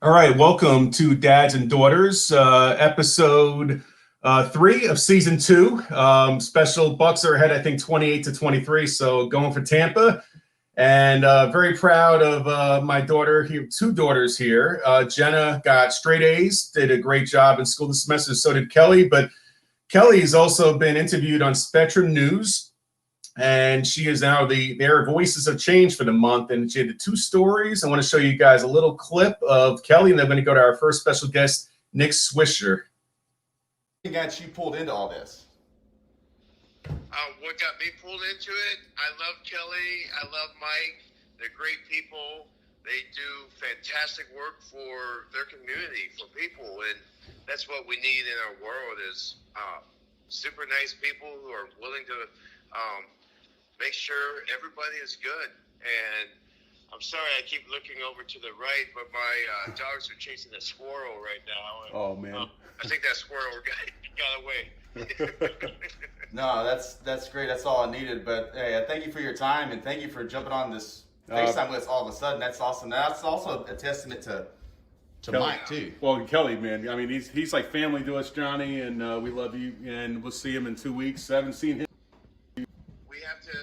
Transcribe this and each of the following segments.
All right, welcome to Dads and Daughters, episode 3 of season 2. Special Bucks are ahead, I think, 28-23, so going for Tampa. And very proud of my daughter here, two daughters here. Jenna got straight A's, did a great job in school this semester. So did Kelly. But Kelly's also been interviewed on Spectrum News, and she is now their voices of change for the month. And she had the two stories. I want to show you guys a little clip of Kelly, and then we're going to go to our first special guest, Nick Swisher. Got you pulled into all this? What got me pulled into it? I love Kelly. I love Mike. They're great people. They do fantastic work for their community, for people, and that's what we need in our world is super nice people who are willing to make sure everybody is good. And I'm sorry I keep looking over to the right, but my dogs are chasing a squirrel right now. And, oh, man. I think that squirrel got away. No, that's great. That's all I needed. But hey, thank you for your time, and thank you for jumping on this FaceTime with us all of a sudden. That's awesome. That's also a testament to Kelly, Mike, too. Well, Kelly, man, I mean, he's like family to us, Johnny, and we love you, and we'll see him in 2 weeks. I haven't seen him. We have to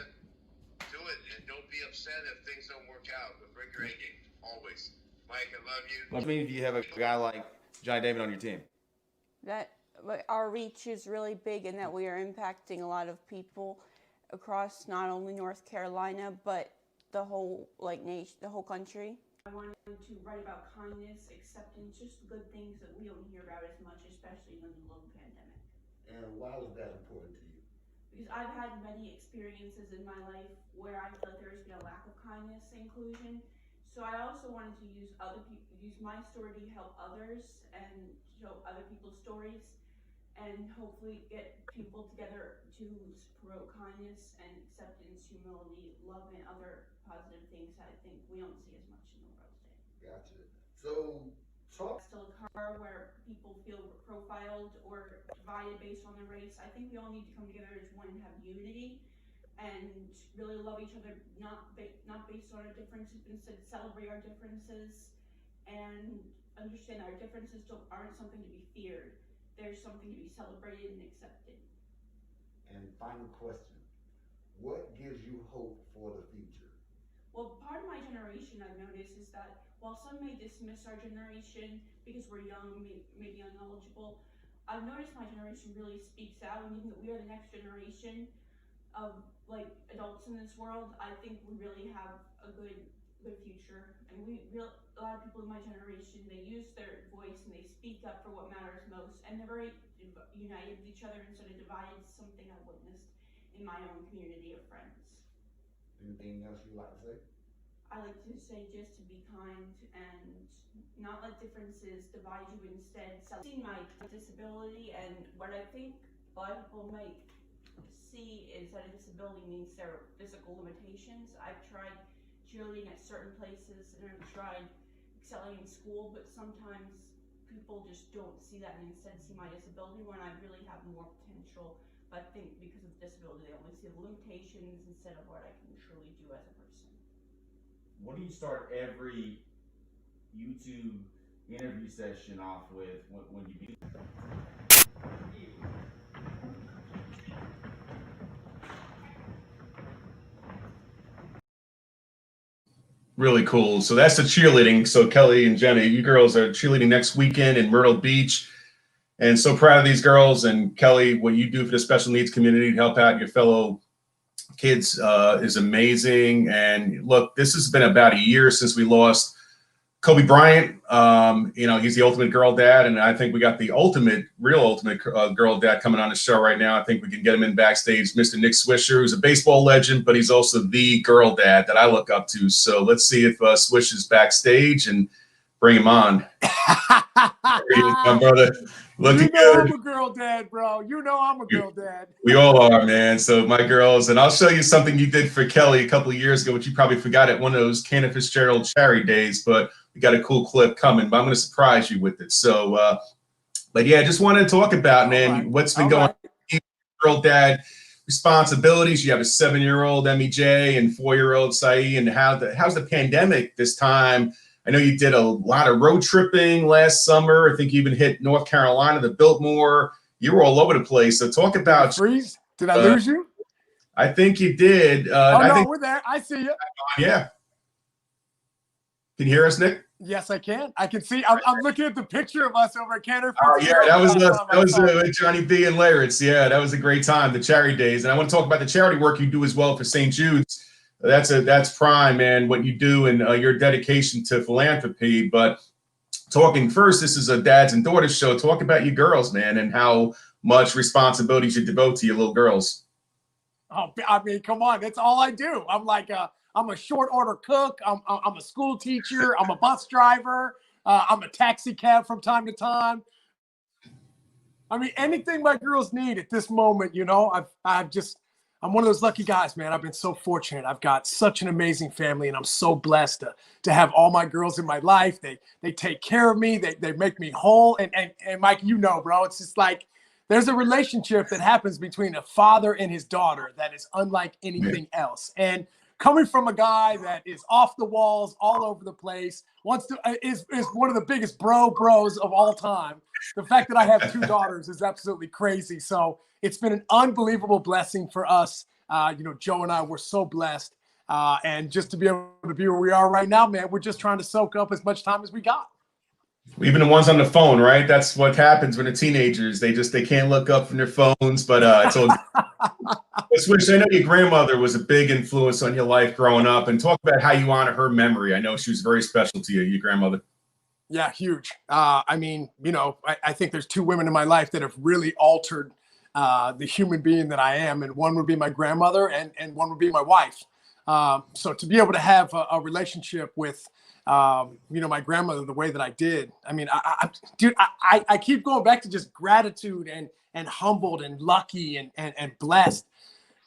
do it, and don't be upset if things don't work out, but bring your A game, always. Mike, I love you. I mean, if you have a guy like Johnny David on your team. That our reach is really big and that we are impacting a lot of people across not only North Carolina, but the whole nation, the whole country. I wanted to write about kindness, acceptance, just good things that we don't hear about as much, especially in the middle of the pandemic. And why was that important to you? Because I've had many experiences in my life where I feel like there has been a lack of kindness and inclusion. So I also wanted to use my story to help others and show other people's stories, and hopefully get people together to promote kindness and acceptance, humility, love, and other positive things that I think we don't see as much in the world today. Gotcha. So, talk. Still a car where people feel profiled or divided based on their race. I think we all need to come together as one and have unity and really love each other, not based on our differences, but instead celebrate our differences and understand our differences aren't something to be feared. There's something to be celebrated and accepted. And final question. What gives you hope for the future? Well, part of my generation, I've noticed, is that while some may dismiss our generation because we're young, maybe unknowledgeable, I've noticed my generation really speaks out, and even that we are the next generation of adults in this world, I think we really have a good future. And a lot of people in my generation, they use their voice and they speak up for what matters most, and they're very united with each other instead of divided. Something I've witnessed in my own community of friends. Anything else you'd like to say? I like to say just to be kind and not let differences divide you. Instead, seeing my disability, and what I think a lot of people might see is that a disability means there are physical limitations. I've tried cheerleading at certain places and I've tried excelling in school, but sometimes people just don't see that and instead see my disability when I really have more potential. But I think because of disability, they only see the limitations instead of what I can truly do as a person. What do you start every YouTube interview session off with when you begin? Really cool. So that's the cheerleading. So Kelly and Jenny, you girls are cheerleading next weekend in Myrtle Beach. And so proud of these girls. And Kelly, what you do for the special needs community to help out your fellow kids is amazing. And look, this has been about a year since we lost Kobe Bryant. He's the ultimate girl dad, and I think we got the real ultimate girl dad coming on the show right now. I think we can get him in backstage, Mr. Nick Swisher, who's a baseball legend, but he's also the girl dad that I look up to. So let's see if Swish is backstage and bring him on. There he is, my brother. Looking good. I'm a girl dad, bro. You know I'm a girl dad. We all are, man. So my girls, and I'll show you something you did for Kelly a couple of years ago, which you probably forgot at one of those Cannon Fitzgerald charity days, but we got a cool clip coming, but I'm going to surprise you with it. So, but yeah, just wanted to talk about, man, what's been going on. Girl dad responsibilities. You have a 7-year-old Emmy J and 4-year-old Saeed, and how's the pandemic this time? I know you did a lot of road tripping last summer. I think you even hit North Carolina, the Biltmore. You were all over the place. So talk about Freeze. Did I lose you? I think you did. Oh, I no, think, we're there. I see you. yeah. Can you hear us, Nick? Yes, I can. I can see. I'm looking at the picture of us over at Cantor. Oh, yeah, that was with Johnny B and Laritz. Yeah, that was a great time, the charity days. And I want to talk about the charity work you do as well for St. Jude's. That's prime, man, what you do and your dedication to philanthropy. But talking first, this is a dads and daughters show. Talk about you girls, man, and how much responsibility you devote to your little girls. Oh, I mean, come on. That's all I do. I'm a short order cook. I'm a school teacher. I'm a bus driver. I'm a taxi cab from time to time. I mean, anything my girls need at this moment, you know, I'm one of those lucky guys, man. I've been so fortunate. I've got such an amazing family, and I'm so blessed to have all my girls in my life. They take care of me. They make me whole. And Mike, you know, bro, it's just like there's a relationship that happens between a father and his daughter that is unlike anything else. And coming from a guy that is off the walls, all over the place, is one of the biggest bros of all time. The fact that I have 2 daughters is absolutely crazy. So it's been an unbelievable blessing for us. You know, Joe and I were so blessed. And just to be able to be where we are right now, man, we're just trying to soak up as much time as we got. Even the ones on the phone, right? That's what happens when they're teenagers. They can't look up from their phones, but it's all. Switch. I know your grandmother was a big influence on your life growing up, and talk about how you honor her memory. I know she was very special to you, your grandmother. Yeah, huge. I mean, you know, I think there's 2 women in my life that have really altered the human being that I am, and one would be my grandmother, and one would be my wife. So to be able to have a relationship with you know, my grandmother the way that I did. I mean, dude, I keep going back to just gratitude and humbled and lucky and blessed,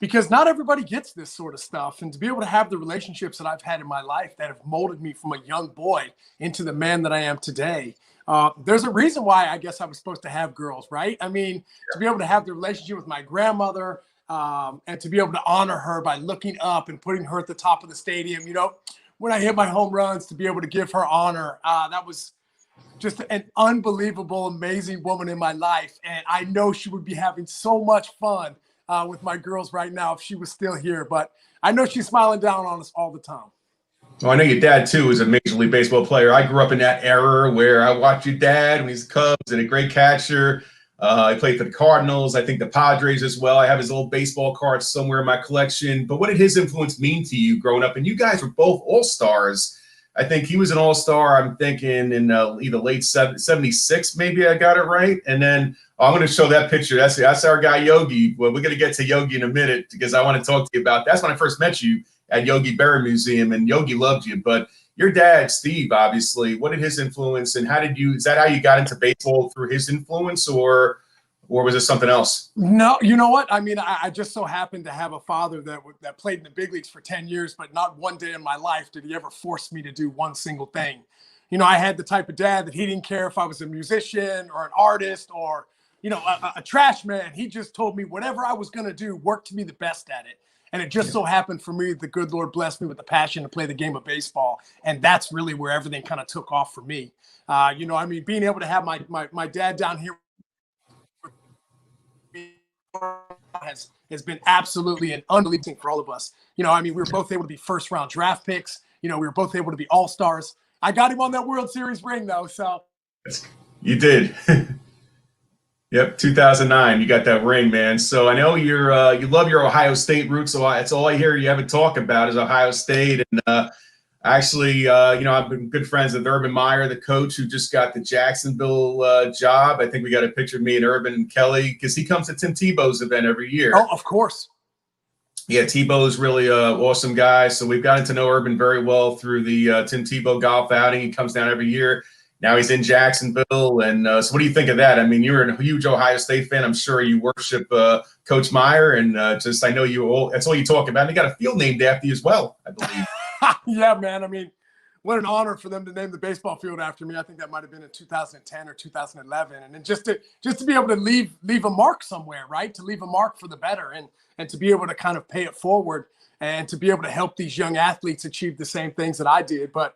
because not everybody gets this sort of stuff. And to be able to have the relationships that I've had in my life that have molded me from a young boy into the man that I am today. There's a reason why I guess I was supposed to have girls, right? I mean, to be able to have the relationship with my grandmother, and to be able to honor her by looking up and putting her at the top of the stadium, you know, when I hit my home runs, to be able to give her honor, that was just an unbelievable, amazing woman in my life. And I know she would be having so much fun with my girls right now if she was still here. But I know she's smiling down on us all the time. Well, I know your dad, too, is a Major League Baseball player. I grew up in that era where I watched your dad when he's the Cubs and a great catcher. I played for the Cardinals, I think the Padres as well. I have his old baseball cards somewhere in my collection. But what did his influence mean to you growing up? And you guys were both all-stars. I think he was an all-star, I'm thinking, in either late 76, maybe I got it right. And then I'm going to show that picture. That's our guy, Yogi. Well, we're going to get to Yogi in a minute because I want to talk to you about that's when I first met you at Yogi Berra Museum, and Yogi loved you. But your dad, Steve, obviously, what did his influence, and is that how you got into baseball, through his influence, or was it something else? No, you know what? I mean, I just so happened to have a father that played in the big leagues for 10 years, but not one day in my life did he ever force me to do one single thing. You know, I had the type of dad that he didn't care if I was a musician or an artist or, you know, a trash man. He just told me whatever I was going to do, work to be the best at it. And it just so happened for me, the good Lord blessed me with the passion to play the game of baseball. And that's really where everything kind of took off for me. You know, I mean, being able to have my dad down here has been absolutely an unbelievable thing for all of us. You know, I mean, we were both able to be first-round draft picks. You know, we were both able to be all-stars. I got him on that World Series ring, though, so. You did. Yep, 2009. You got that ring, man. So I know you love your Ohio State roots. So that's all I hear you ever talk about is Ohio State. And actually, you know, I've been good friends with Urban Meyer, the coach who just got the Jacksonville job. I think we got a picture of me and Urban and Kelly because he comes to Tim Tebow's event every year. Oh, of course. Yeah, Tebow's really awesome guy. So we've gotten to know Urban very well through the Tim Tebow golf outing. He comes down every year. Now he's in Jacksonville. And so what do you think of that? I mean, you're a huge Ohio State fan. I'm sure you worship Coach Meyer. And I know that's all you talk about. And they got a field named after you as well, I believe. Yeah, man. I mean, what an honor for them to name the baseball field after me. I think that might have been in 2010 or 2011. And then just to be able to leave a mark somewhere, right? To leave a mark for the better and to be able to kind of pay it forward and to be able to help these young athletes achieve the same things that I did. But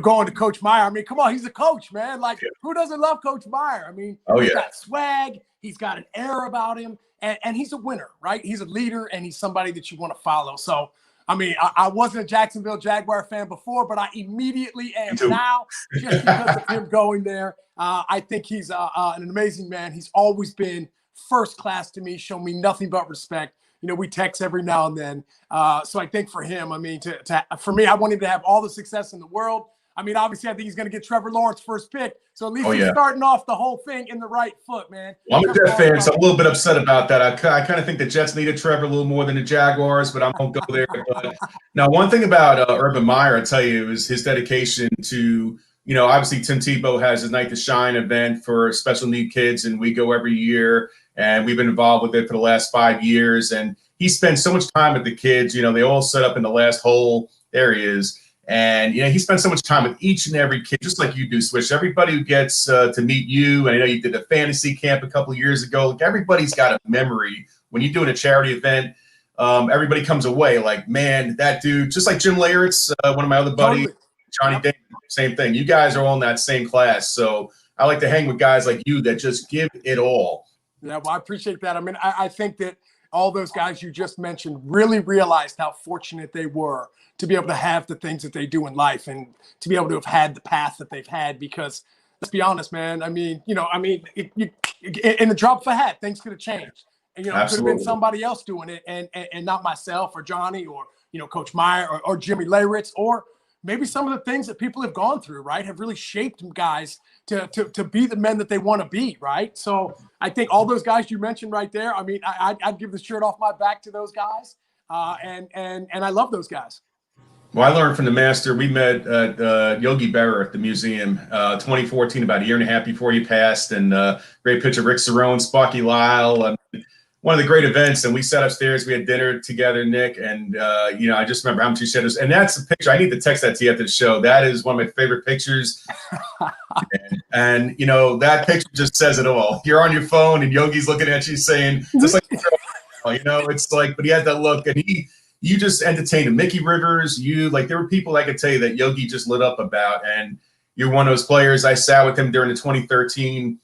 going to Coach Meyer. I mean, come on, he's a coach, man. Like, who doesn't love Coach Meyer? I mean, he's got swag, he's got an air about him, and he's a winner, right? He's a leader, and he's somebody that you want to follow. So, I mean, I wasn't a Jacksonville Jaguar fan before, but I immediately am now just because of him going there. I think he's an amazing man. He's always been first class to me, shown me nothing but respect. We text every now and then. So I think for him, I mean, for me, I want him to have all the success in the world. I mean, obviously, I think he's going to get Trevor Lawrence first pick. So at least he's starting off the whole thing in the right foot, man. Well, I'm a Jet fan, so I'm a little bit upset about that. I kind of think the Jets needed Trevor a little more than the Jaguars, but I won't go there. But now, one thing about Urban Meyer, I tell you, is his dedication to, obviously Tim Tebow has his Night to Shine event for special need kids, and we go every year, and we've been involved with it for the last 5 years. And he spends so much time with the kids. They all set up in the last hole areas. And, he spends so much time with each and every kid, just like you do, Swish. Everybody who gets to meet you, and I know you did a fantasy camp a couple of years ago. Like, everybody's got a memory. When you're doing a charity event, everybody comes away like, man, that dude, just like Jim Leyritz, one of my other buddies, Johnny Day, same thing. You guys are all in that same class. So I like to hang with guys like you that just give it all. Yeah, well, I appreciate that. I mean, I think that all those guys you just mentioned really realized how fortunate they were to be able to have the things that they do in life and to be able to have had the path that they've had. Because let's be honest, man. I mean, in the drop of a hat, things could have changed. And, it could have been somebody else doing it and not myself or Johnny or, Coach Meyer or Jimmy Leyritz, or maybe some of the things that people have gone through, right, have really shaped guys to be the men that they want to be, right? So I think all those guys you mentioned right there, I mean, I'd give the shirt off my back to those guys, and I love those guys. Well, I learned from the master. We met Yogi Berra at the museum 2014, about a year and a half before he passed, and great picture of Rick Cerrone, Sparky Lyle, one of the great events. And we sat upstairs, we had dinner together, Nick, and I just remember how much he said us. And that's the picture. I need to text that to you after the show. That is one of my favorite pictures. and that picture just says it all. You're on your phone and Yogi's looking at you saying, just like, it's like, but he had that look, and you just entertained him. Mickey Rivers, there were people I could tell you that Yogi just lit up about, and you're one of those players. I sat with him during the 2013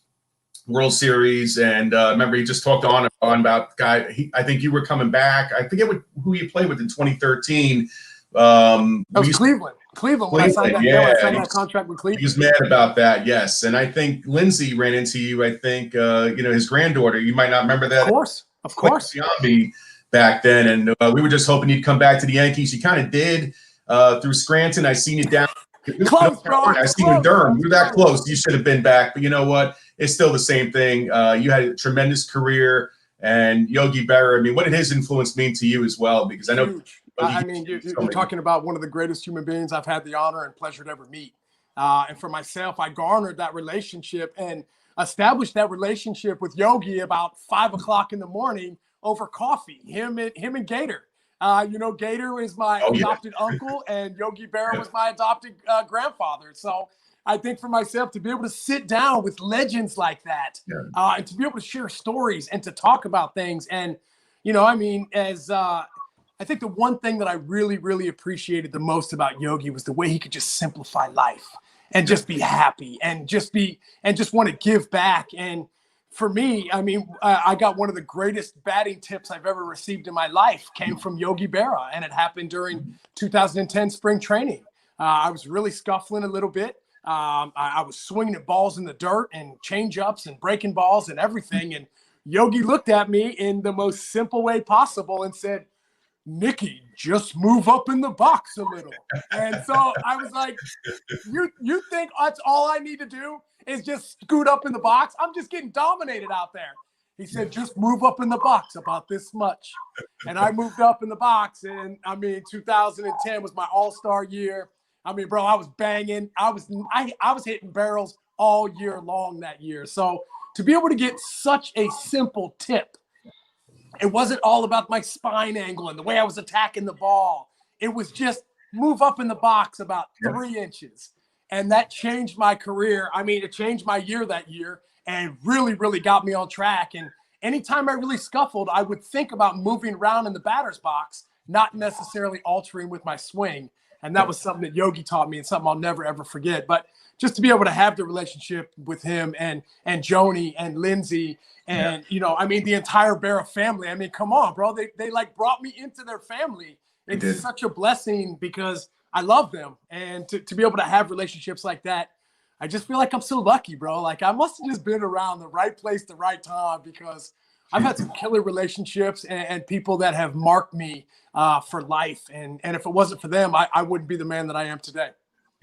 World Series, and remember he just talked on about guy. I think you were coming back. I forget who you played with in 2013. That was Cleveland. Cleveland, when I signed that contract with Cleveland. He was mad about that, yes. And I think Lindsay ran into you. I think his granddaughter. You might not remember that. Of course. Back then, and we were just hoping you'd come back to the Yankees. You kind of did through Scranton. I seen you down. Close, bro. I seen you in Durham. You were that close. You should have been back, but you know what? It's still the same thing. You had a tremendous career, and Yogi Berra. I mean, what did his influence mean to you as well? Because I know. Huge. I mean, you're talking about one of the greatest human beings I've had the honor and pleasure to ever meet. And for myself, I garnered that relationship and established that relationship with Yogi about 5 o'clock in the morning over coffee. Him and Gator. Gator is my adopted uncle, and Yogi Berra was my adopted grandfather. So I think for myself to be able to sit down with legends like that, and to be able to share stories and to talk about things, and I think the one thing that I really, really appreciated the most about Yogi was the way he could just simplify life and just be happy and just want to give back. And for me, I mean, I got one of the greatest batting tips I've ever received in my life came from Yogi Berra, and it happened during 2010 spring training. I was really scuffling a little bit. I was swinging at balls in the dirt and change-ups and breaking balls and everything. And Yogi looked at me in the most simple way possible and said, "Nicky, just move up in the box a little." And so I was like, you think that's all I need to do is just scoot up in the box? I'm just getting dominated out there. He said, "Just move up in the box about this much." And I moved up in the box. And I mean, 2010 was my all-star year. I mean, bro, I was banging. I was hitting barrels all year long that year. So to be able to get such a simple tip, it wasn't all about my spine angle and the way I was attacking the ball. It was just move up in the box about 3 inches. And that changed my career. I mean, it changed my year that year and really, really got me on track. And anytime I really scuffled, I would think about moving around in the batter's box, not necessarily altering with my swing. And that was something that Yogi taught me and something I'll never, ever forget. But just to be able to have the relationship with him and Joni and Lindsay and, you know, I mean, the entire Barra family. I mean, come on, bro. They like brought me into their family. It's such a blessing because I love them. And to be able to have relationships like that, I just feel like I'm so lucky, bro. Like I must have just been around the right place, the right time, because I've had some killer relationships and people that have marked me for life. And if it wasn't for them, I wouldn't be the man that I am today.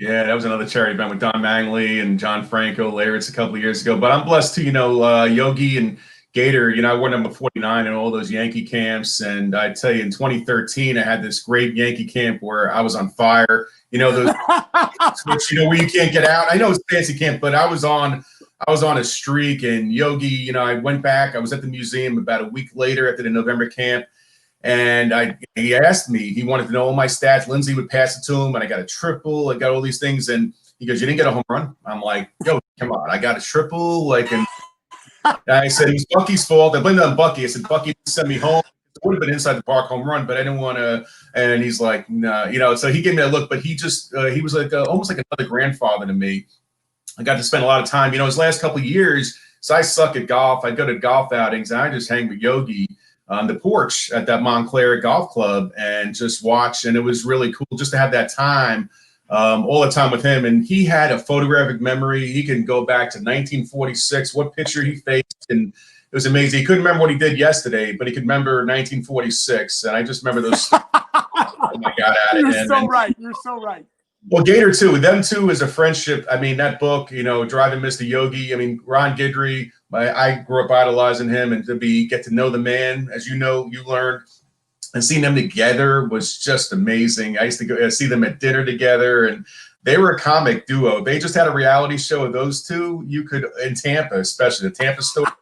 Yeah, that was another charity event with Don Mangley and John Franco, Laritz a couple of years ago. But I'm blessed to, you know, Yogi and Gator, you know, I wore number 49 in all those Yankee camps. And I tell you, in 2013, I had this great Yankee camp where I was on fire. You know, those, which, you know, where you can't get out. I know it's fancy camp, but I was on a streak. And Yogi, you know, I went back. I was at the museum about a week later after the November camp. And he asked me, he wanted to know all my stats. Lindsay would pass it to him, and I got a triple. I got all these things. And he goes, "You didn't get a home run?" I'm like, "Yo, come on. I got a triple." Like, and I said, it was Bucky's fault. I blamed it on Bucky. I said, Bucky sent me home. It would have been inside the park home run, but I didn't want to. And he's like, "Nah," you know, so he gave me a look, but he just, he was like almost like another grandfather to me. I got to spend a lot of time, you know, his last couple of years. So I suck at golf. I'd go to golf outings and I just hang with Yogi on the porch at that Montclair Golf Club and just watch. And it was really cool just to have that time, all the time with him. And he had a photographic memory. He can go back to 1946, what picture he faced. And it was amazing. He couldn't remember what he did yesterday, but he could remember 1946. And I just remember those. Oh my God. You're so right. You're so right. Well, Gator too. Them two is a friendship. I mean, that book, you know, Driving Mr. Yogi. I mean, Ron Guidry. I grew up idolizing him, and get to know the man, as you know, you learned, and seeing them together was just amazing. I used to go see them at dinner together, and they were a comic duo. They just had a reality show of those two. You could, in Tampa, especially the Tampa stories,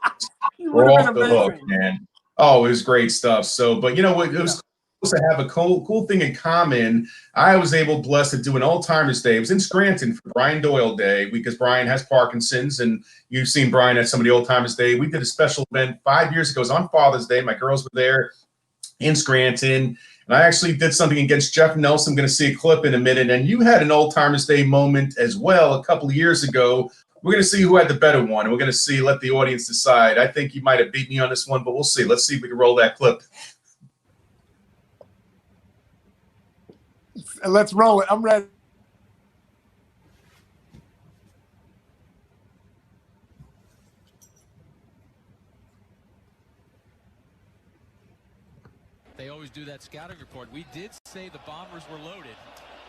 were off the hook, man. Oh, it was great stuff. So, but you know what? It was to have a cool thing in common. I was blessed to do an Old Timers Day. It was in Scranton for Brian Doyle Day because Brian has Parkinson's, and you've seen Brian at some of the Old Timers Day. We did a special event 5 years ago. It was on Father's Day. My girls were there in Scranton, and I actually did something against Jeff Nelson. I'm going to see a clip in a minute. And you had an Old Timers Day moment as well a couple of years ago. We're going to see who had the better one, and we're going to see, let the audience decide. I think you might have beat me on this one, but we'll see. Let's see if we can roll that clip. Let's roll it. I'm ready. They always do that scouting report. We did say the Bombers were loaded.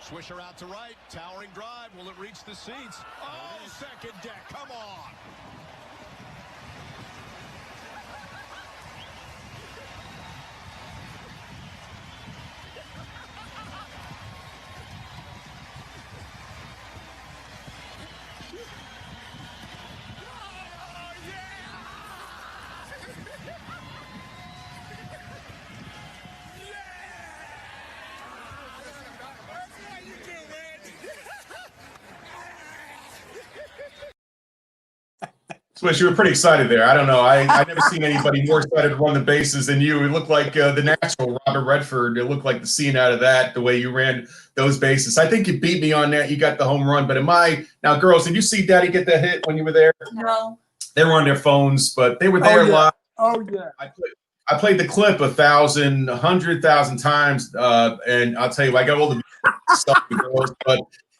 Swisher out to right. Towering drive. Will it reach the seats? Oh, second deck. Come on. Swish, you were pretty excited there. I don't know. I've never seen anybody more excited to run the bases than you. It looked like the natural Robert Redford. It looked like the scene out of that, the way you ran those bases. I think you beat me on that. You got the home run. But now, girls, did you see Daddy get that hit when you were there? No. They were on their phones, but they were there live. Oh, yeah. I played the clip 100,000 times, and I'll tell you, I got all the stuff, girls, but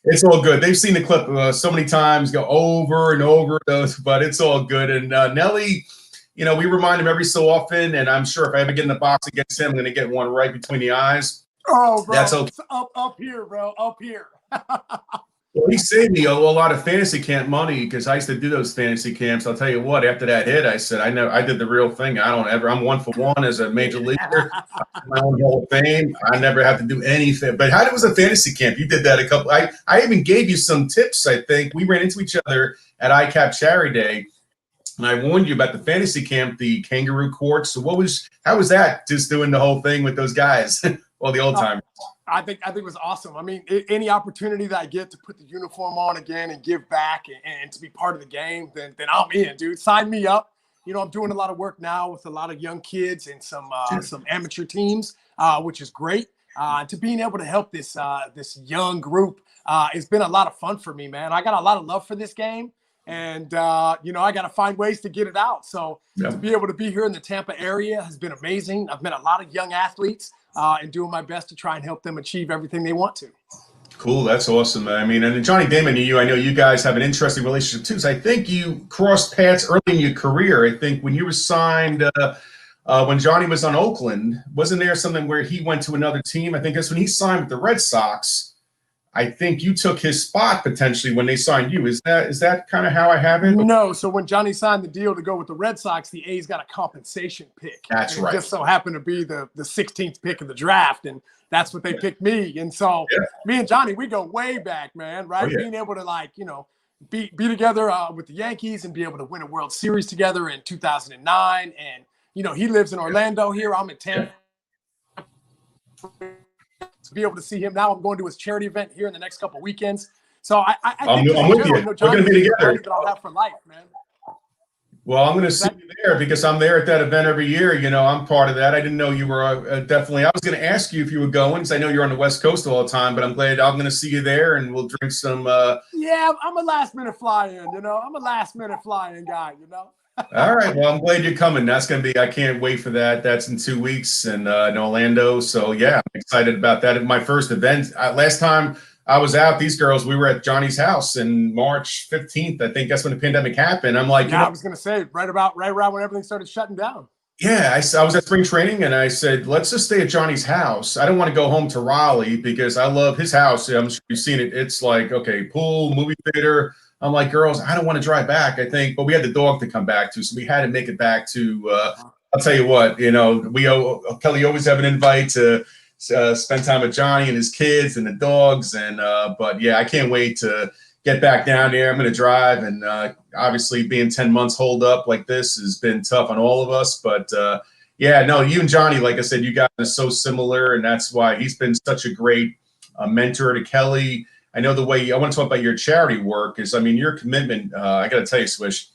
it's all good. They've seen the clip so many times, go over and over those, but it's all good. And Nelly, you know, we remind him every so often, and I'm sure if I ever get in the box against him, I'm going to get one right between the eyes. Oh, bro. That's okay. It's up here, bro. Up here. Well, he saved me a lot of fantasy camp money because I used to do those fantasy camps. I'll tell you what, after that hit, I said, I did the real thing. I'm 1-for-1 as a major leaguer. My own Hall of Fame. I never have to do anything. But how was a fantasy camp? You did that a couple. I even gave you some tips, I think. We ran into each other at ICAP Charity Day, and I warned you about the fantasy camp, the kangaroo court. So how was that, just doing the whole thing with those guys? Well, the old timers. I think it was awesome. I mean, any opportunity that I get to put the uniform on again and give back and to be part of the game, then I'm in, dude. Sign me up. You know, I'm doing a lot of work now with a lot of young kids and some amateur teams, which is great. to being able to help this young group. It's been a lot of fun for me, man. I got a lot of love for this game, and I got to find ways to get it out. So Yeah. to be able to be here in the Tampa area has been amazing. I've met a lot of young athletes and doing my best to try and help them achieve everything they want to. Cool. That's awesome. I mean, and Johnny Damon, I know you guys have an interesting relationship too. So I think you crossed paths early in your career. I think when you were signed, when Johnny was on Oakland, wasn't there something where he went to another team? I think that's when he signed with the Red Sox. I think you took his spot potentially when they signed you. Is that kind of how I have it? No. So when Johnny signed the deal to go with the Red Sox, the A's got a compensation pick. That's and right. It just so happened to be the 16th pick of the draft, and that's what they picked me. And so me and Johnny, we go way back, man, right? Oh, yeah. Being able to be together with the Yankees and be able to win a World Series together in 2009. And, he lives in Orlando here. I'm in Tampa. To be able to see him now, I'm going to his charity event here in the next couple of weekends. So I think I'm with you. We're going to be together. That I'll have for life, man. Well, I'm going to see you there because I'm there at that event every year. I'm part of that. I didn't know you were definitely. I was going to ask you if you were going because I know you're on the West Coast all the time, but I'm glad I'm going to see you there and we'll drink some. Yeah, I'm a last minute fly in, I'm a last minute fly in guy, All right. Well, I'm glad you're coming. That's going to be, I can't wait for that. That's in 2 weeks in Orlando. So yeah, I'm excited about that. At my first event, last time I was out, these girls, we were at Johnny's house in March 15th. I think that's when the pandemic happened. I'm like, I was going to say right around when everything started shutting down. Yeah, I was at spring training and I said, let's just stay at Johnny's house. I don't want to go home to Raleigh because I love his house. I'm sure you've seen it. It's like, okay, pool, movie theater. I'm like, girls, I don't want to drive back, I think. But we had the dog to come back to. So we had to make it back to, I'll tell you what, Kelly always have an invite to spend time with Johnny and his kids and the dogs. But yeah, I can't wait to get back down there. I'm going to drive. And obviously being 10 months holed up like this has been tough on all of us. But you and Johnny, like I said, you guys are so similar. And that's why he's been such a great mentor to Kelly. I know the way I want to talk about your charity work is, your commitment. I got to tell you, Swish,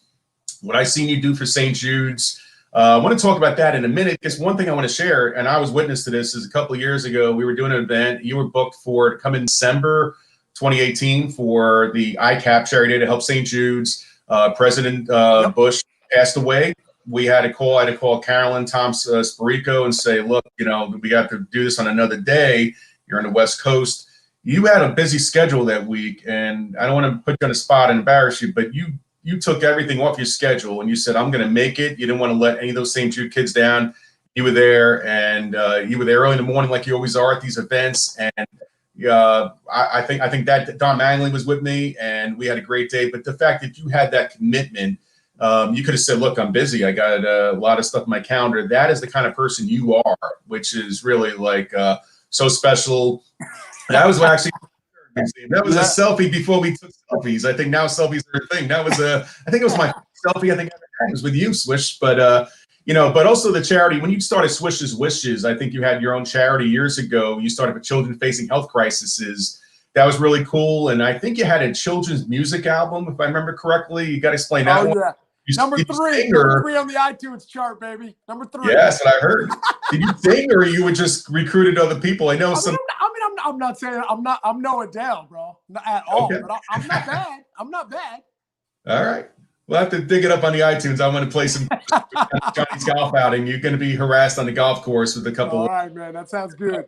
what I seen you do for St. Jude's. I want to talk about that in a minute. Because one thing I want to share, and I was witness to this, is a couple of years ago, we were doing an event. You were booked to come in December 2018 for the ICAP charity day to help St. Jude's. President Bush passed away. I had to call Carolyn Spirico and say, look, we got to do this on another day. You're on the West Coast. You had a busy schedule that week, and I don't want to put you on the spot and embarrass you, but you took everything off your schedule and you said, I'm going to make it. You didn't want to let any of those St. Jude kids down. You were there, and you were there early in the morning like you always are at these events. And I think that Don Manley was with me, and we had a great day. But the fact that you had that commitment, you could have said, look, I'm busy. I got a lot of stuff in my calendar. That is the kind of person you are, which is really like so special. That was actually a selfie before we took selfies. I think now selfies are a thing. That was I think it was my selfie. I think it was with you, Swish. But but also the charity. When you started Swish's Wishes, I think you had your own charity years ago. You started with children facing health crises. That was really cool. And I think you had a children's music album, if I remember correctly. You got to explain that one. Yeah. Number three on the iTunes chart, baby. Number 3. Yeah, that's what I heard. Did you sing, or you would just recruited other people? I know some. I'm not saying I'm no Adele, bro, not at all. Okay. But I'm not bad. I'm not bad. All right, we'll have to dig it up on the iTunes. I want to play some Johnny's golf outing. You're going to be harassed on the golf course with a couple. All right, man, that sounds good.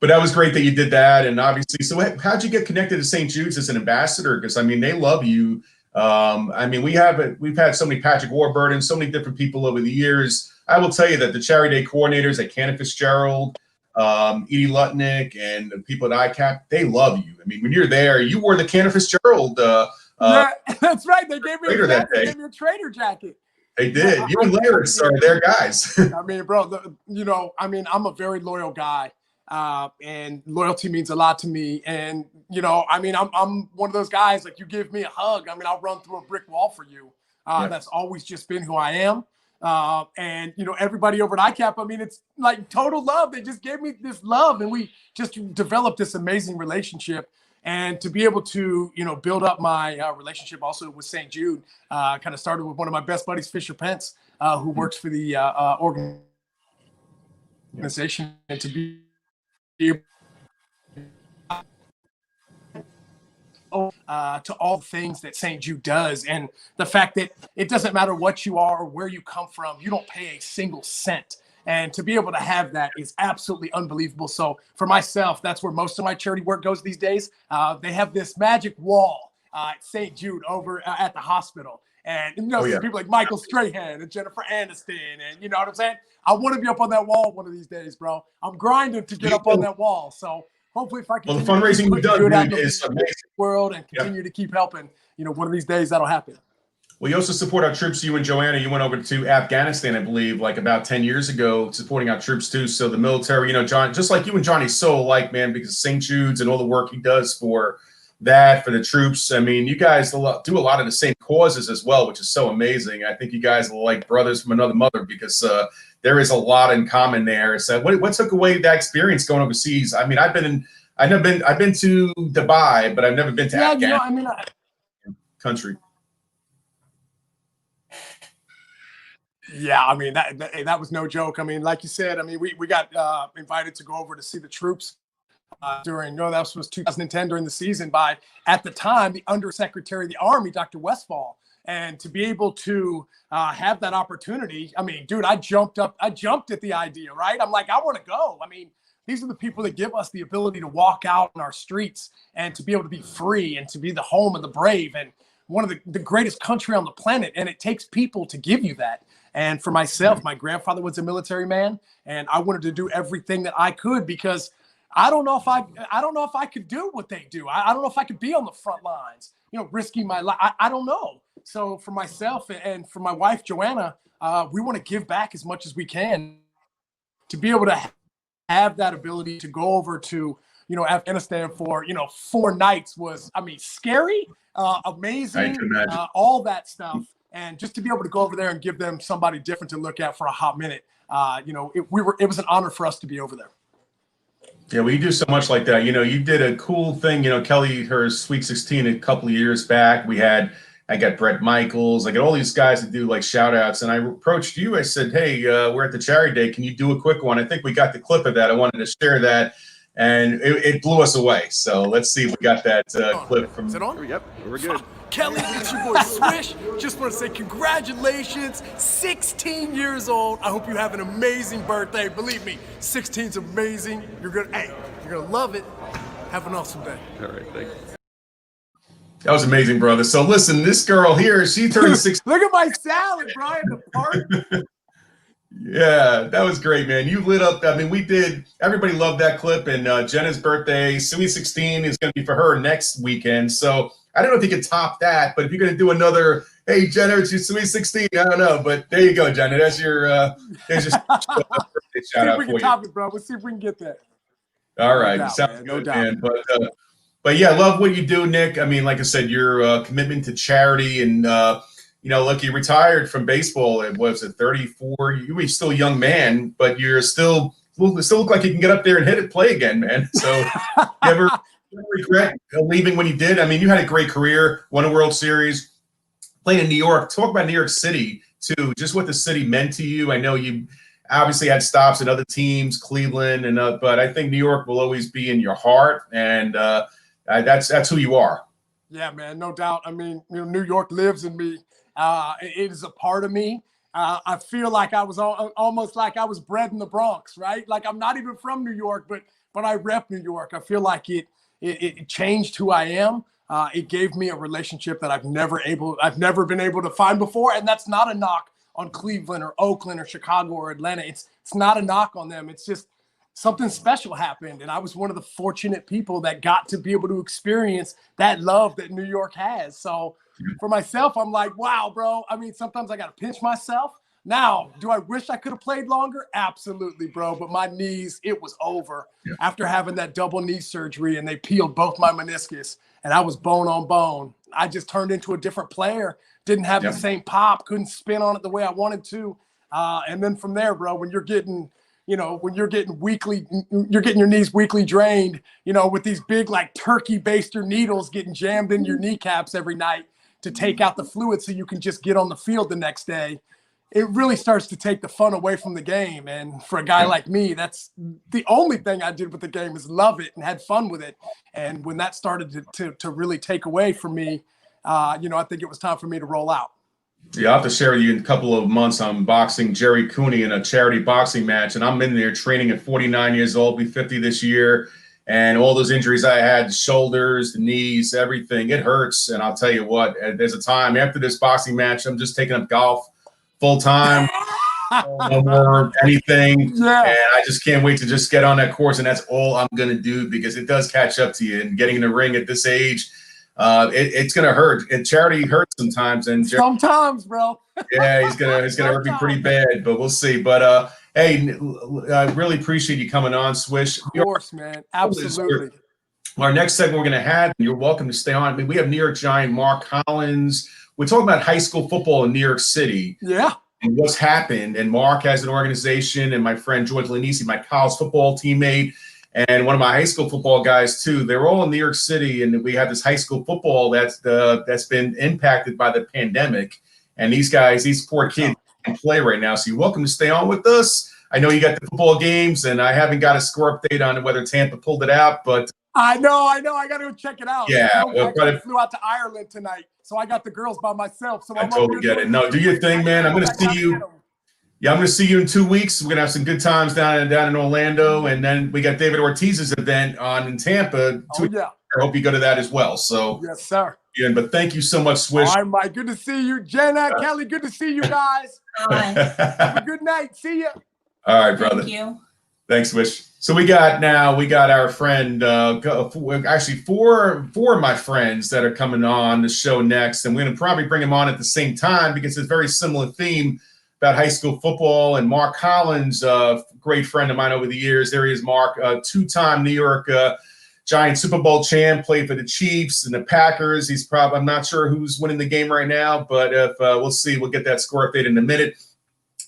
But that was great that you did that, and obviously, so how'd you get connected to St. Jude's as an ambassador? Because they love you. We've had so many Patrick Warburton, so many different people over the years. I will tell you that the charity day coordinators at Cannon Fitzgerald, Edie Lutnick, and the people at ICAP, they love you. When you're there, you wore the Cannon Fitzgerald. Yeah, that's right. They gave me a trader jacket. They did. You and Larry are their guys. Bro, I'm a very loyal guy. And loyalty means a lot to me. And, I'm one of those guys, like, you give me a hug, I'll run through a brick wall for you. That's always just been who I am. And, everybody over at ICAP, it's like total love. They just gave me this love, and we just developed this amazing relationship. And to be able to, build up my relationship also with St. Jude, kind of started with one of my best buddies, Fisher Pence, who works for the organization, and to be to all the things that St. Jude does, and the fact that it doesn't matter what you are or where you come from, you don't pay a single cent. And to be able to have that is absolutely unbelievable. So for myself, that's where most of my charity work goes these days. They have this magic wall at St. Jude over at the hospital. And, people like Michael Strahan and Jennifer Aniston, and you know what I'm saying? I want to be up on that wall one of these days, bro. I'm grinding to get up on that wall. So hopefully if I can the fundraising you've done, dude, is amazing. World and continue to keep helping, one of these days that'll happen. Well, you also support our troops. You and Joanna, you went over to Afghanistan, I believe, like about 10 years ago, supporting our troops too. So the military, John, just like you and Johnny's so alike, man, because St. Jude's and all the work he does for that, for the troops. I mean, you guys do a lot of the same causes as well, which is so amazing. I think you guys are like brothers from another mother, because there is a lot in common there. So what took away that experience going overseas? I mean, I've been to Dubai, but I've never been to Afghanistan country. Yeah, I mean, that was no joke. I mean, like you said, I mean, we got invited to go over to see the troops during, that was 2010 during the season by, at the time, the Undersecretary of the Army, Dr. Westfall. And to be able to have that opportunity, I mean, dude, I jumped at the idea, right? I'm like, I want to go. I mean, these are the people that give us the ability to walk out in our streets and to be able to be free and to be the home of the brave and one of the greatest country on the planet. And it takes people to give you that. And for myself, my grandfather was a military man, and I wanted to do everything that I could, because I don't know if I could do what they do. I don't know if I could be on the front lines, risking my life. I don't know. So for myself and for my wife, Joanna, we want to give back as much as we can to be able to have that ability to go over to, Afghanistan for, 4 nights was, I mean, scary, amazing, all that stuff. And just to be able to go over there and give them somebody different to look at for a hot minute, it was an honor for us to be over there. Yeah, well, you do so much like that. You did a cool thing. Kelly, her Sweet 16 a couple of years back. I got Brett Michaels. I got all these guys that do like shout outs. And I approached you. I said, hey, we're at the charity day. Can you do a quick one? I think we got the clip of that. I wanted to share that. And it blew us away. So let's see if we got that clip from. Is it on? Yep, we're good. Kelly, it's your boy Swish. Just want to say congratulations, 16 years old. I hope you have an amazing birthday. Believe me, 16's amazing. You're gonna love it. Have an awesome day. All right, thanks. That was amazing, brother. So listen, this girl here, she turned 16. Look at my salad, Brian, the park. Yeah, that was great, man. You lit up. I mean, everybody loved that clip. And Jenna's birthday, Sweet 16, is going to be for her next weekend. So I don't know if you can top that, but if you're going to do another, hey, Jenna, it's your Sweet 16, I don't know. But there you go, Jenna. There's your birthday shout out for you. See if we can top it, bro. Let's see if we can get that. All right. No doubt, Sounds man. good, No doubt. man. But yeah, I love what you do, Nick. I mean, like I said, your commitment to charity and, look, you retired from baseball at, 34? You were still a young man, but you're still look like you can get up there and play again, man. So you ever regret leaving when you did? I mean, you had a great career, won a World Series, played in New York. Talk about New York City, too, just what the city meant to you. I know you obviously had stops in other teams, Cleveland, but I think New York will always be in your heart, and that's who you are. Yeah, man, no doubt. I mean, New York lives in me. It is a part of me. I feel like I was almost like I was bred in the Bronx, right? Like I'm not even from New York, but I rep New York. I feel like it changed who I am. It gave me a relationship that I've never been able to find before, and that's not a knock on Cleveland or Oakland or Chicago or Atlanta. It's not a knock on them. It's just something special happened, and I was one of the fortunate people that got to be able to experience that love that New York has. So for myself, I'm like, wow, bro. I mean, sometimes I got to pinch myself. Now, do I wish I could have played longer? Absolutely, bro. But my knees, it was over after having that double knee surgery, and they peeled both my meniscus, and I was bone on bone. I just turned into a different player. Didn't have the same pop. Couldn't spin on it the way I wanted to. And then from there, bro, when you're getting your knees weekly drained, with these big like turkey baster needles getting jammed in your kneecaps every night to take out the fluid so you can just get on the field the next day. it really starts to take the fun away from the game. And for a guy like me, that's the only thing I did with the game is love it and had fun with it. And when that started to really take away from me, I think it was time for me to roll out. Yeah, I'll have to share with you in a couple of months. I'm boxing Jerry Cooney in a charity boxing match, and I'm in there training at 49 years old, be 50 this year. And all those injuries I had, the shoulders, the knees, everything, it hurts. And I'll tell you what, there's a time after this boxing match, I'm just taking up golf full time, no more anything. Yeah. And I just can't wait to just get on that course. And that's all I'm going to do, because it does catch up to you. And getting in the ring at this age, it's going to hurt. And charity hurts sometimes. And sometimes, bro. Yeah, he's gonna hurt me pretty bad, but we'll see. But hey, I really appreciate you coming on, Swish. Of course, man. Absolutely. Our next segment we're gonna have, and you're welcome to stay on. I mean, we have New York Giant Mark Collins. We're talking about high school football in New York City. Yeah. And what's happened. And Mark has an organization, and my friend George Lanisi, my college football teammate, and one of my high school football guys too. They're all in New York City, and we have this high school football that's been impacted by the pandemic. And these poor kids can play right now. So you're welcome to stay on with us. I know you got the football games, and I haven't got a score update on whether Tampa pulled it out, but I know. I got to go check it out. Yeah, I flew out to Ireland tonight, so I got the girls by myself. So I totally get it. No, do your thing, man. I'm going to see you. Yeah, I'm going to see you in 2 weeks. We're going to have some good times down in Orlando, and then we got David Ortiz's event in Tampa. Yeah. I hope you go to that as well. So yes, sir. Yeah, but thank you so much, Swish. All right, Mike. Good to see you. Jenna, Kelly, good to see you guys. Have a good night. See ya. All right, brother. Thank you. Thanks, Swish. So we got our friend, actually four of my friends that are coming on the show next, and we're going to probably bring them on at the same time because it's a very similar theme about high school football. And Mark Collins, great friend of mine over the years. There he is, Mark, two-time New York Giant Super Bowl champ, played for the Chiefs and the Packers. I'm not sure who's winning the game right now, but we'll see. We'll get that score update in a minute.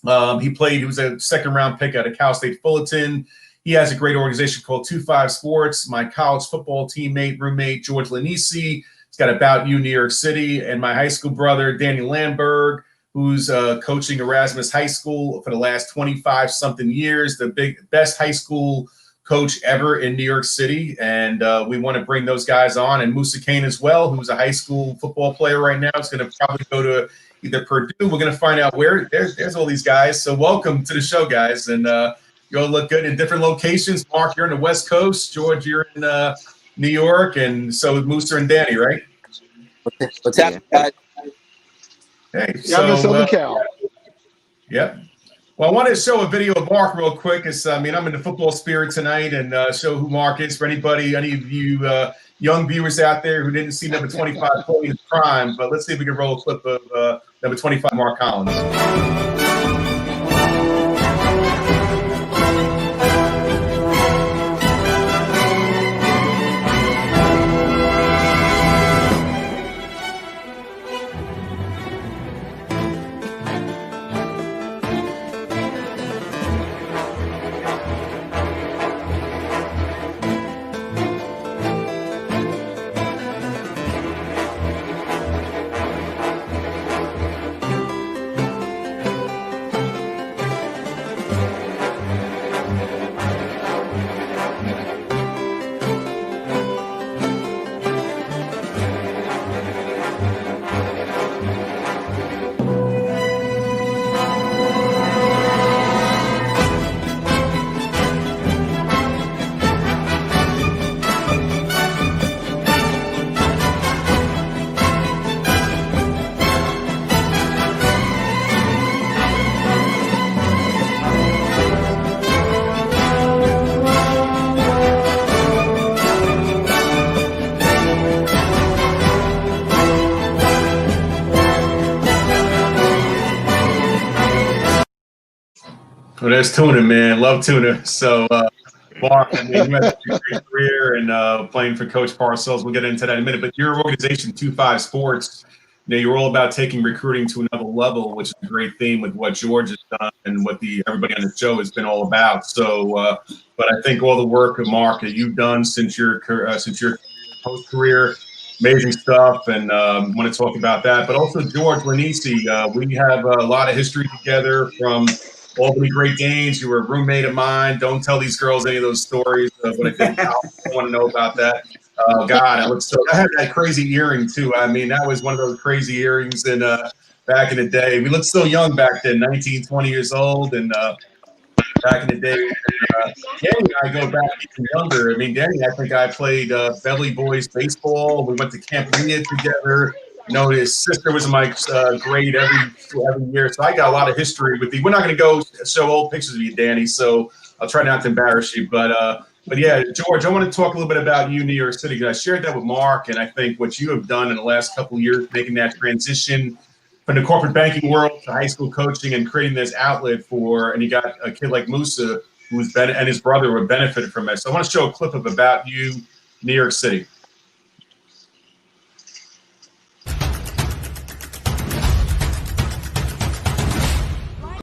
He was a second-round pick out of Cal State Fullerton. He has a great organization called 2-5 Sports. My college football teammate, roommate, George Lanisi. He's got About You New York City. And my high school brother, Danny Lamberg, who's coaching Erasmus High School for the last 25-something years, the best high school coach ever in New York City. And we want to bring those guys on. And Musa Kane as well, who's a high school football player right now. Is going to probably go to either Purdue. We're going to find out where. There's all these guys. So welcome to the show, guys. And you all look good in different locations. Mark, you're in the West Coast. George, you're in New York. And so Musa and Danny, right? What's happening, guys? Hey, Yeah, I'm in Southern Cal. Yep. Well, I wanted to show a video of Mark real quick. I'm in the football spirit tonight, and show who Mark is for any of you young viewers out there who didn't see number 25 play in his prime. But let's see if we can roll a clip of number 25, Mark Collins. Well, there's Tuna, man. Love Tuna. So, Mark, you had a great career and playing for Coach Parcells. We'll get into that in a minute. But your organization, 2-5 Sports, you're all about taking recruiting to another level, which is a great theme with what George has done and what everybody on the show has been all about. So, but I think all the work, Mark, that you've done since your post career amazing stuff, and want to talk about that. But also George Lanisi, we have a lot of history together from Albany Great Danes. You were a roommate of mine. Don't tell these girls any of those stories. What I did in college. I want to know about that. God, I had that crazy earring too. I mean, that was one of those crazy earrings in back in the day. We looked so young back then, 19, 20 years old, and back in the day. Danny and I go back even younger. I mean, Danny, I think I played Beverly Boys baseball. We went to Camp Leah together. You know, his sister was in my grade every year. So I got a lot of history with you. We're not going to go show old pictures of you, Danny, so I'll try not to embarrass you. But yeah, George, I want to talk a little bit about you, New York City, because I shared that with Mark, and I think what you have done in the last couple of years, making that transition from the corporate banking world to high school coaching and creating this outlet for, and you got a kid like Musa and his brother who benefited from it. So I want to show a clip of About You, New York City.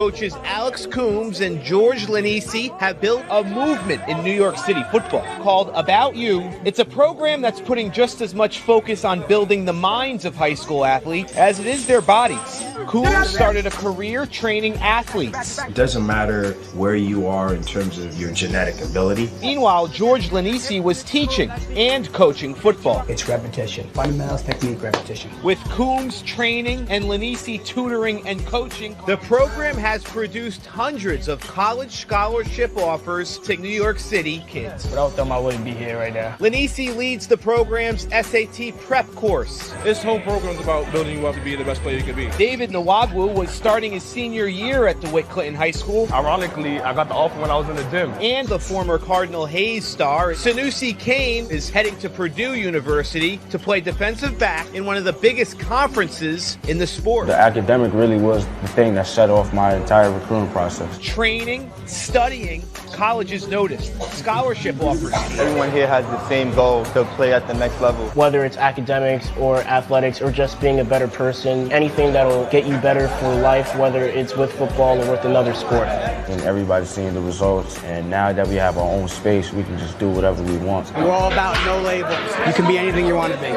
Coaches Alex Coombs and George Lanisi have built a movement in New York City football called About You. It's a program that's putting just as much focus on building the minds of high school athletes as it is their bodies. Coombs started a career training athletes. It doesn't matter where you are in terms of your genetic ability. Meanwhile, George Lanisi was teaching and coaching football. It's repetition. Fundamentals, technique, repetition. With Coombs training and Lanisi tutoring and coaching, the program has produced hundreds of college scholarship offers to New York City kids. Without them, I wouldn't be here right now. Lanisi leads the program's SAT prep course. This whole program is about building you up to be the best player you can be. David Nwagwu was starting his senior year at DeWitt Clinton High School. Ironically, I got the offer when I was in the gym. And the former Cardinal Hayes star, Sanusi Kane, is heading to Purdue University to play defensive back in one of the biggest conferences in the sport. The academic really was the thing that set off my entire recruiting process. Training, studying, colleges noticed. Scholarship offers. Everyone here has the same goal, to play at the next level. Whether it's academics or athletics or just being a better person, anything that'll get you better for life, whether it's with football or with another sport. And everybody's seeing the results, and now that we have our own space, we can just do whatever we want. We're all about no labels. You can be anything you want to be.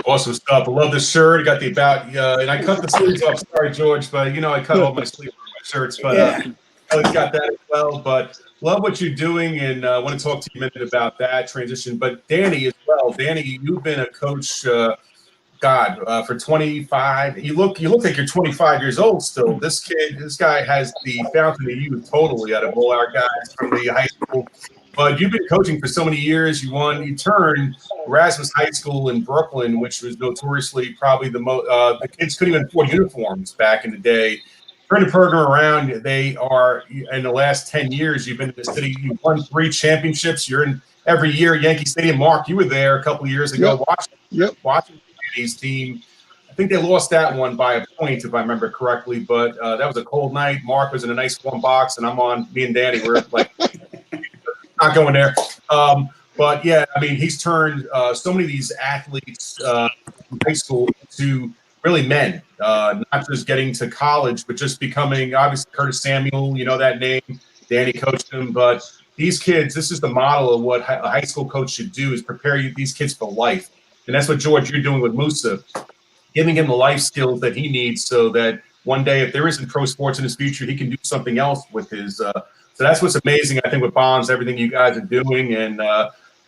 Awesome stuff. I love this shirt. I got the About, and I cut the sleeves off. Sorry, George, but you know I cut all my sleeves off my shirts. But Kelly's got that as well. But love what you're doing, and I want to talk to you a minute about that transition. But Danny as well. Danny, you've been a coach, for 25. You look like you're 25 years old still. This guy has the fountain of youth totally out of all our guys from the high school. But you've been coaching for so many years. You turned Erasmus High School in Brooklyn, which was notoriously probably the kids couldn't even afford uniforms back in the day. Turned the program around. They are, in the last 10 years, you've been in the city. You've won 3 championships. You're in every year Yankee Stadium. Mark, you were there a couple of years ago watching Danny's team. I think they lost that one by a point, if I remember correctly. But that was a cold night. Mark was in a nice warm box, and me and Danny were like – not going there. But yeah, I mean, he's turned so many of these athletes from high school to really men, not just getting to college, but just becoming, obviously, Curtis Samuel, you know that name. Danny coached him. But these kids, this is the model of what a high school coach should do, is prepare these kids for life. And that's what, George, you're doing with Musa, giving him the life skills that he needs so that one day, if there isn't pro sports in his future, he can do something else with his so that's what's amazing, I think, with Bonds, everything you guys are doing. And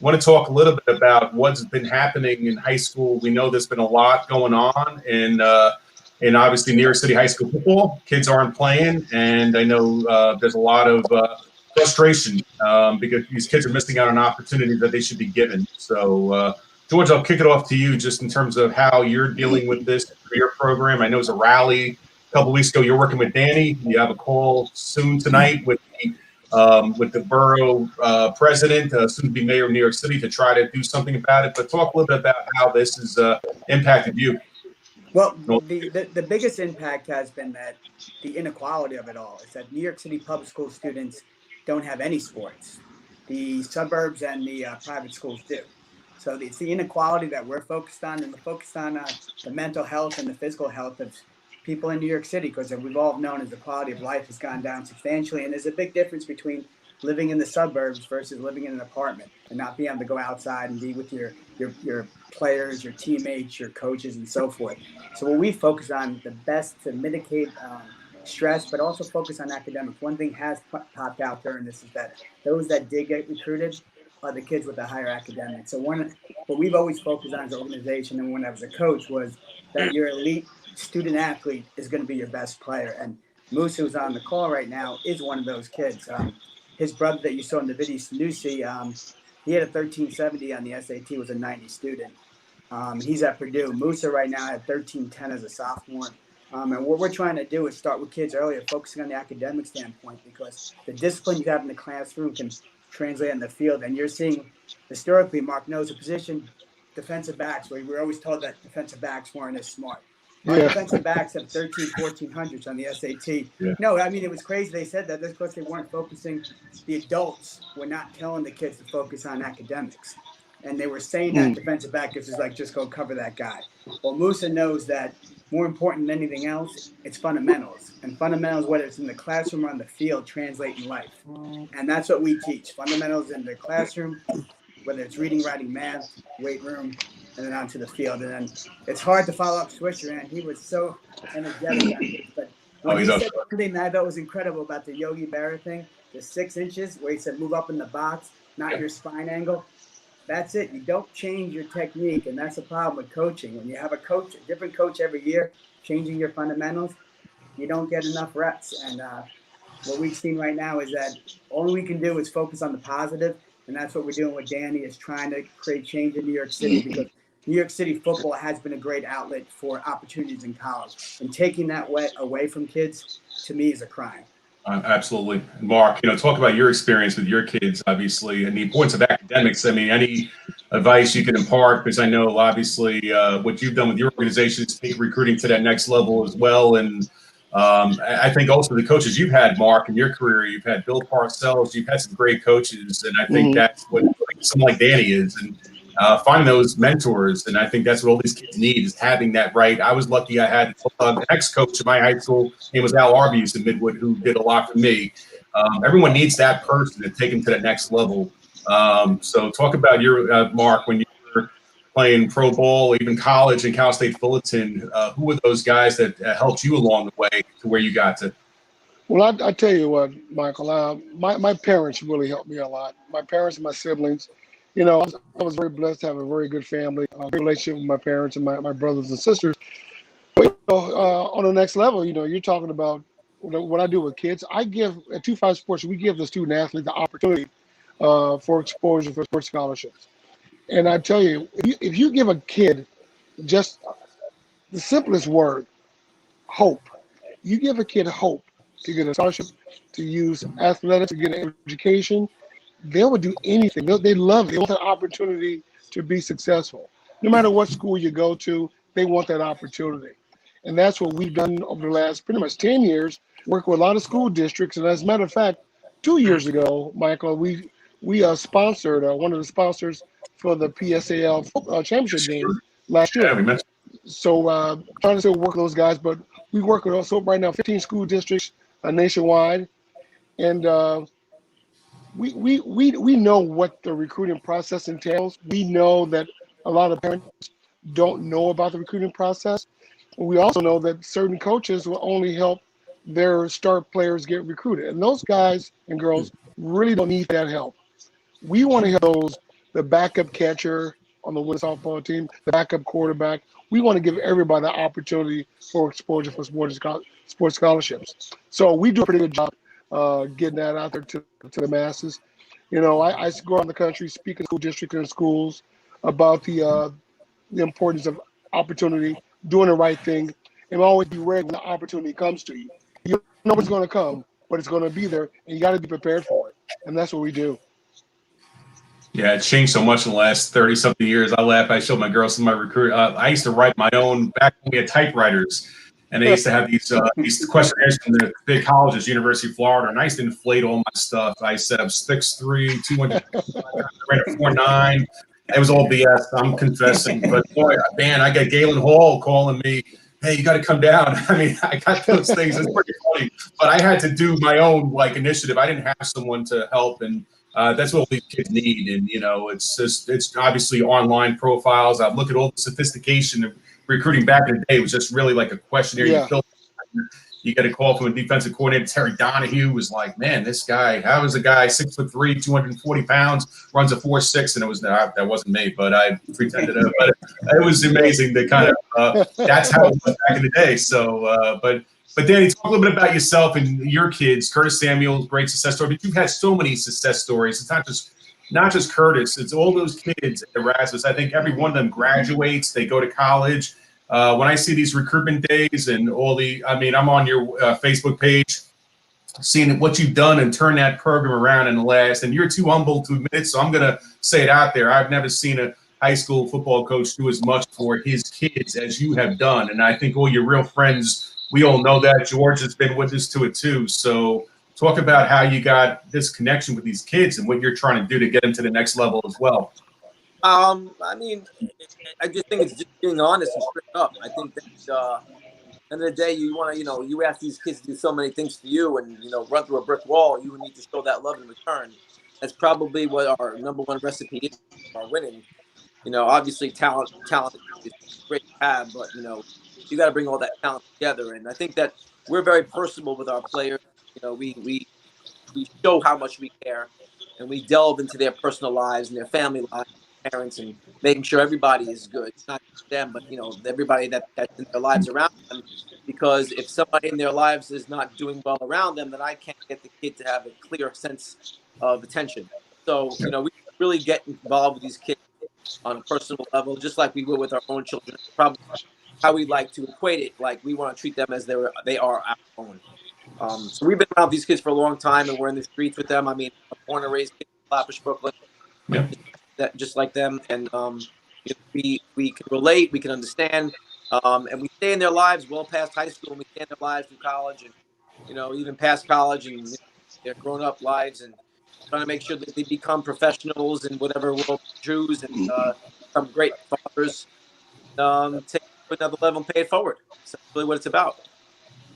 want to talk a little bit about what's been happening in high school. We know there's been a lot going on in obviously New York City high school football. Kids aren't playing, and I know there's a lot of frustration because these kids are missing out on opportunities that they should be given. So, George, I'll kick it off to you just in terms of how you're dealing with this for your program. I know it's a rally. A couple of weeks ago, you're working with Danny. You have a call soon tonight with the borough president, soon to be mayor of New York City, to try to do something about it. But talk a little bit about how this has impacted you. Well, the biggest impact has been that the inequality of it all is that New York City public school students don't have any sports. The suburbs and the private schools do. So it's the inequality that we're focused on, and we're focused on the mental health and the physical health of people in New York City, because we've all known as the quality of life has gone down substantially. And there's a big difference between living in the suburbs versus living in an apartment and not being able to go outside and be with your players, your teammates, your coaches, and so forth. So when we focus on the best to mitigate stress, but also focus on academics, one thing has popped out during this is that those that did get recruited are the kids with the higher academics. So what we've always focused on as an organization and when I was a coach was that your elite student athlete is going to be your best player. And Moose, who's on the call right now, is one of those kids. His brother that you saw in the video, Sanusi, he had a 1370 on the SAT, was a 90 student. He's at Purdue. Musa right now had 1310 as a sophomore. And what we're trying to do is start with kids earlier, focusing on the academic standpoint, because the discipline you have in the classroom can translate in the field. And you're seeing, historically, Mark knows, a position, defensive backs, where we were always told that defensive backs weren't as smart. Our defensive backs have 1400s on the SAT. Yeah. No, I mean, it was crazy they said that. That's because they weren't focusing. The adults were not telling the kids to focus on academics. And they were saying that defensive back is like, just go cover that guy. Well, Musa knows that more important than anything else, it's fundamentals. And fundamentals, whether it's in the classroom or on the field, translate in life. And that's what we teach. Fundamentals in the classroom, whether it's reading, writing, math, weight room, and then onto the field. And then it's hard to follow up Swisher, and he was so energetic on this. But when he said something that I thought was incredible about the Yogi Berra thing, the 6 inches, where he said move up in the box, not your spine angle. That's it. You don't change your technique, and that's the problem with coaching. When you have a different coach every year, changing your fundamentals, you don't get enough reps. And what we've seen right now is that all we can do is focus on the positive, and that's what we're doing with Danny, is trying to create change in New York City, because New York City football has been a great outlet for opportunities in college. And taking that away from kids, to me, is a crime. Absolutely. Mark, talk about your experience with your kids, obviously, and the importance of academics. I mean, any advice you can impart, because I know, obviously, what you've done with your organization is take recruiting to that next level as well. And I think also the coaches you've had, Mark, in your career, you've had Bill Parcells, you've had some great coaches, and I think that's what someone like Danny is. And finding those mentors, and I think that's what all these kids need, is having that right. I was lucky I had an ex-coach at my high school. His name was Al Arbius in Midwood, who did a lot for me. Everyone needs that person to take them to the next level. So talk about your, Mark, when you were playing pro ball, even college and Cal State Fullerton, who were those guys that helped you along the way to where you got to? Well, I tell you what, Michael, my parents really helped me a lot. My parents and my siblings. I was very blessed to have a very good family, a good relationship with my parents and my brothers and sisters. But, on the next level, you're talking about what I do with kids. I give, at 25 Sports, we give the student athlete the opportunity for exposure for sports scholarships. And I tell you, if you give a kid just the simplest word, hope, you give a kid hope to get a scholarship, to use athletics, to get an education, they would do anything. They love it. They want the opportunity to be successful. No matter what school you go to, they want that opportunity. And that's what we've done over the last pretty much 10 years, work with a lot of school districts. And as a matter of fact, 2 years ago, Michael, we sponsored, one of the sponsors for the PSAL championship game last year. Yeah, we mentioned. So trying to still work with those guys, but we work with also right now 15 school districts nationwide. And we know what the recruiting process entails. We know that a lot of parents don't know about the recruiting process. We also know that certain coaches will only help their star players get recruited. And those guys and girls really don't need that help. We want to help the backup catcher on the women's softball team, the backup quarterback. We want to give everybody the opportunity for exposure for sports scholarships. So we do a pretty good job getting that out there to the masses. I go around the country, speak in school districts and schools about the importance of opportunity, doing the right thing, and always be ready when the opportunity comes to you. You don't know what's going to come, but it's going to be there, and you got to be prepared for it. And that's what we do. Yeah, it's changed so much in the last 30-something years. I laugh. I showed my girls some of my recruit. I used to write my own back when we had typewriters. And they used to have these questionnaires from the big colleges, University of Florida, and I used to inflate all my stuff. I said I'm 6'3", 200, I ran a 4'9". It was all BS. I'm confessing, but boy, man, I got Galen Hall calling me. hey, you got to come down. I mean, I got those things. It's pretty funny, but I had to do my own like initiative. I didn't have someone to help, and that's what these kids need. And it's obviously online profiles. I look at all the sophistication of recruiting back in the day. It was just really like a questionnaire. Yeah. You fill. You get a call from a defensive coordinator, Terry Donahue, was like, man, this guy, how is a guy 6'3", 240 pounds, runs a 4.6, and it was that wasn't me, but I pretended to. But it was amazing to kind of that's how it was back in the day. So, but Danny, talk a little bit about yourself and your kids. Curtis Samuel, great success story, but you've had so many success stories. It's not just Curtis, it's all those kids at Erasmus. I think every one of them graduates, they go to college. When I see these recruitment days and I'm on your Facebook page, seeing what you've done and turned that program around in the last, and you're too humble to admit it, so I'm going to say it out there. I've never seen a high school football coach do as much for his kids as you have done. And I think all your real friends, we all know that. George has been witness to it too. So talk about how you got this connection with these kids and what you're trying to do to get them to the next level as well. I mean, I just think it's just being honest and straight up. I think that at the end of the day, you want to, you ask these kids to do so many things for you and, run through a brick wall. You need to show that love in return. That's probably what our number one recipe is for winning. Obviously talent is great to have, but, you got to bring all that talent together. And I think that we're very personable with our players. We show how much we care, and we delve into their personal lives and their family lives. Parents, and making sure everybody is good. It's not just them, but everybody that's in their lives around them. Because if somebody in their lives is not doing well around them, then I can't get the kid to have a clear sense of attention. So we really get involved with these kids on a personal level, just like we would with our own children. Probably how we like to equate it. Like we want to treat them as they are our own. So we've been around these kids for a long time, and we're in the streets with them. I mean, I'm born and raised in Flatbush, Brooklyn. Yeah. That just like them, and we can relate, we can understand, and we stay in their lives well past high school, and we stay in their lives through college, and even past college, and their grown-up lives, and trying to make sure that they become professionals in whatever world they choose, and become great fathers, take it to another level and pay it forward. That's really what it's about.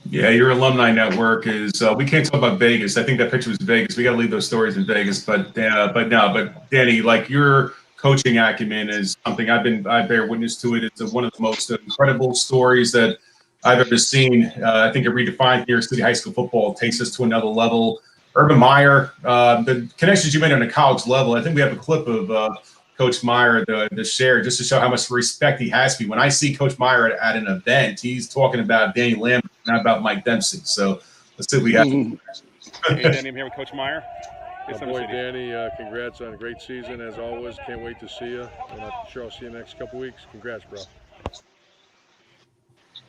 Yeah, your alumni network is. We can't talk about Vegas. I think that picture was Vegas. We got to leave those stories in Vegas. But Danny, like your coaching acumen is something I bear witness to it. It's one of the most incredible stories that I've ever seen. I think it redefined New York City high school football. It takes us to another level. Urban Meyer, the connections you made on a college level. I think we have a clip of Coach Meyer to share just to show how much respect he has for you. When I see Coach Meyer at an event, he's talking about Danny Lambert, not about Mike Dempsey. So let's see if we have. Hey, Danny, I'm here with Coach Meyer. My boy Danny, congrats on a great season as always. Can't wait to see you. And I'm sure I'll see you next couple weeks. Congrats, bro.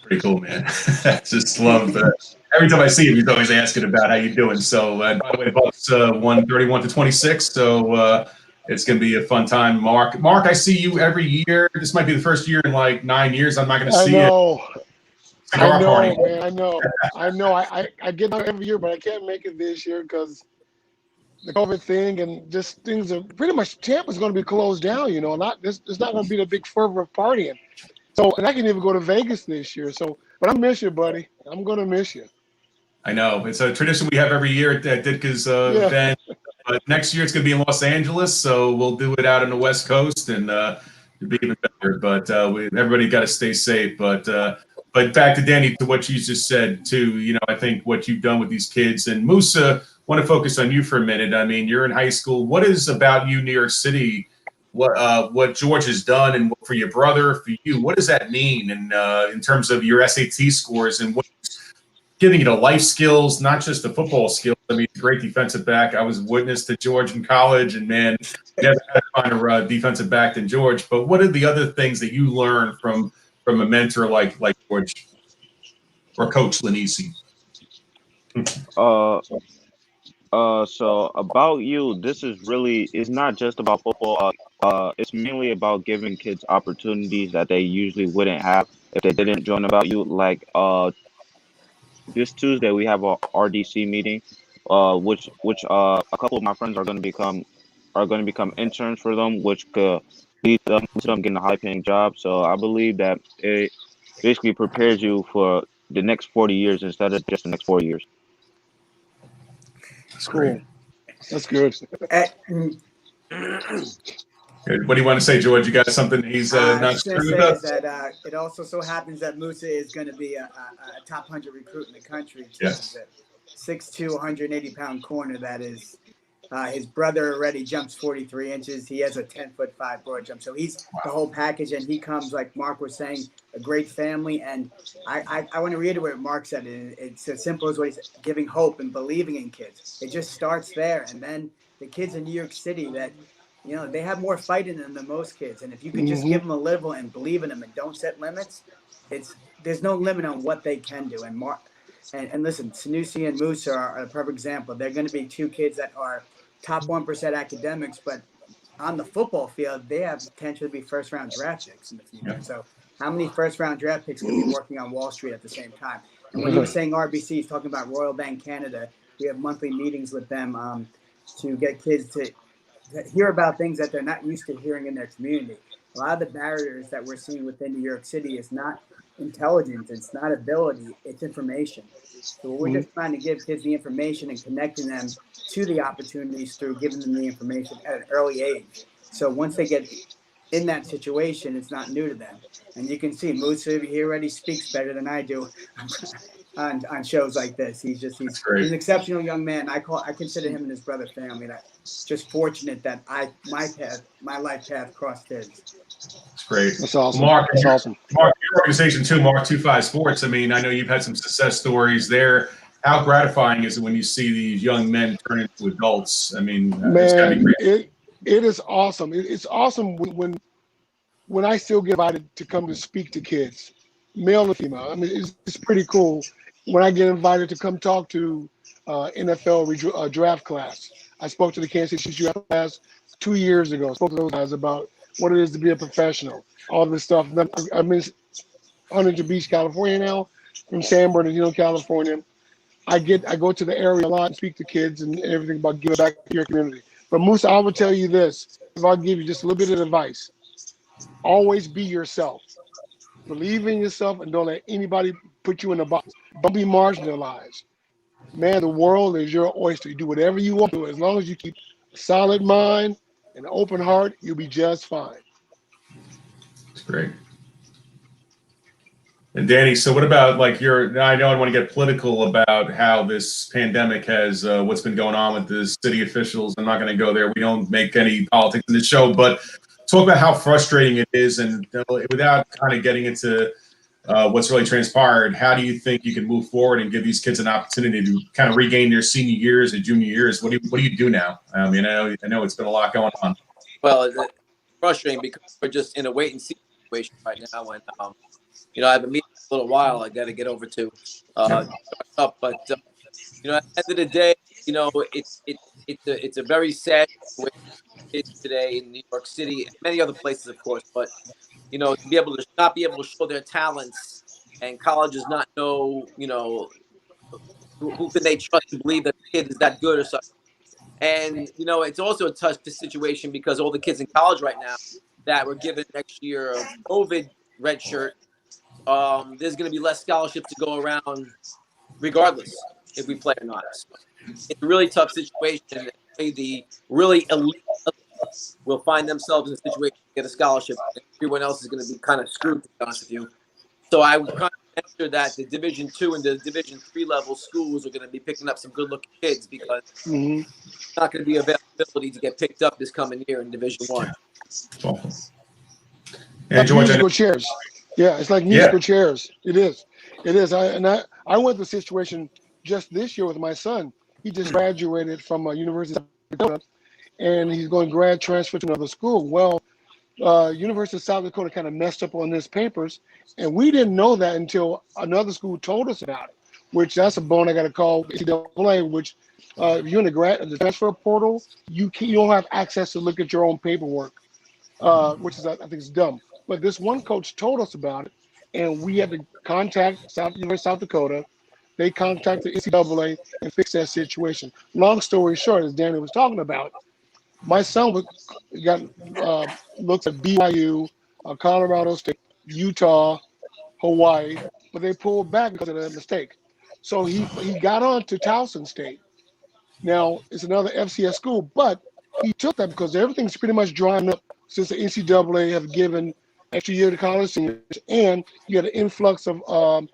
Pretty cool, man. Just love that. Every time I see him, he's always asking about how you doing. So, by the way, Bucks won 31-26. So it's going to be a fun time. Mark, I see you every year. This might be the first year in like 9 years I'm not going to see you. I know, man. I know. I get out every year, but I can't make it this year because the COVID thing and just things are pretty much. Tampa's going to be closed down. There's not going to be the big fervor of partying. So, and I can even go to Vegas this year. So, but I miss you, buddy. I'm going to miss you. I know. It's a tradition we have every year at Ditka's event. But next year it's going to be in Los Angeles, so we'll do it out on the West Coast, and it'll be even better. But everybody got to stay safe. But back to Danny, to what you just said too. I think what you've done with these kids, and Musa, want to focus on you for a minute. I mean, you're in high school. What is about you, New York City? What George has done, and for your brother, for you, what does that mean? And in terms of your SAT scores and what giving you the life skills, not just the football skills. I mean, great defensive back. I was witness to George in college, and man, never had to find a defensive back than George. But what are the other things that you learn from a mentor like George or Coach Lanisi? So about you, this is really, it's not just about football. It's mainly about giving kids opportunities that they usually wouldn't have if they didn't join About You. Like this Tuesday we have a RDC meeting, which a couple of my friends are going to become interns for them, which could lead them to them getting a high-paying job. So I believe that basically prepares you for the next 40 years instead of just the next 4 years. That's cool. That's good. Good. What do you want to say, George? You got something he's I not was going to screwed say up? is that it also so happens that Musa is going to be a top 100 recruit in the country. Yes. He's a 6'2", 180-pound corner that is his brother already jumps 43 inches. He has a 10'5" broad jump. So he's the whole package, and he comes, like Mark was saying, a great family. And I want to reiterate what Mark said. It's as simple as what he said, giving hope and believing in kids. It just starts there. And then the kids in New York City that, you know, they have more fight in them than most kids. And if you can just give them a little and believe in them and don't set limits, there's no limit on what they can do. And Mark, and listen, Sanusi and Musa are a perfect example. They're going to be two kids that are top 1% academics, but on the football field, they have potential to be first-round draft picks in the future. So how many first-round draft picks can be working on Wall Street at the same time? And when you were saying RBC, he's talking about Royal Bank Canada. We have monthly meetings with them to get kids to hear about things that they're not used to hearing in their community. A lot of the barriers that we're seeing within New York City is not intelligence, it's not ability, it's information. So we're just trying to give kids the information and connecting them to the opportunities through giving them the information at an early age. So once they get in that situation, it's not new to them. And you can see Musa, he already speaks better than I do on shows like this. He's an exceptional young man. I consider him and his brother family. That's just fortunate that my life path crossed his. That's great. That's awesome. Mark, that's awesome. Mark, your organization too, Mark 25 Sports. I mean, I know you've had some success stories there. How gratifying is it when you see these young men turn into adults? I mean, it's gotta be great. It is awesome. It's awesome when I still get invited to come to speak to kids, male and female. I mean, it's pretty cool when I get invited to come talk to NFL draft class. I spoke to the Kansas City draft class 2 years ago. I spoke to those guys about what it is to be a professional, all this stuff. I'm in Huntington Beach, California now, from San Bernardino, California. I go to the area a lot and speak to kids and everything about giving back to your community. But Musa, I will tell you this, if I'll give you just a little bit of advice, always be yourself. Believe in yourself and don't let anybody put you in a box. Don't be marginalized. Man, the world is your oyster. You do whatever you want to. As long as you keep a solid mind and an open heart, you'll be just fine. That's great. And Danny, so what about like I know I want to get political about how this pandemic has, what's been going on with the city officials. I'm not going to go there. We don't make any politics in this show, but talk about how frustrating it is. And without kind of getting into what's really transpired, how do you think you can move forward and give these kids an opportunity to kind of regain their senior years and junior years? What do you do now? I mean, I know it's been a lot going on. Well, it's frustrating because we're just in a wait and see situation right now. And I have a meeting in a little while. I got to get over to up, but at the end of the day, it's a very sad situation today in New York City and many other places, of course. But to not be able to show their talents, and colleges not know, who can they trust to believe that the kid is that good or something. And it's also a tough situation because all the kids in college right now that were given next year of COVID red shirt, there's going to be less scholarships to go around regardless if we play or not. So it's a really tough situation. The really elite will find themselves in a situation to get a scholarship. Everyone else is going to be kind of screwed, to be honest with you. So I would kind of ensure that the Division II and the Division III level schools are going to be picking up some good-looking kids because it's not going to be availability to get picked up this coming year in Division I. And George, musical chairs. Yeah, it's like musical chairs. It is. I went through a situation just this year with my son. He just graduated from University of South Dakota, and he's going to grad transfer to another school. Well, University of South Dakota kind of messed up on his papers, and we didn't know that until another school told us about it, which that's a bone I got to call NCAA, which if you're in the transfer portal, you don't have access to look at your own paperwork, which is, I think, is dumb. But this one coach told us about it, and we had to contact University of South Dakota. They contacted NCAA and fixed that situation. Long story short, as Danny was talking about, my son looks at BYU, Colorado State, Utah, Hawaii, but they pulled back because of that mistake. So he got on to Towson State. Now it's another FCS school, but he took that because everything's pretty much drying up since the NCAA have given extra year to college seniors, and you had an influx of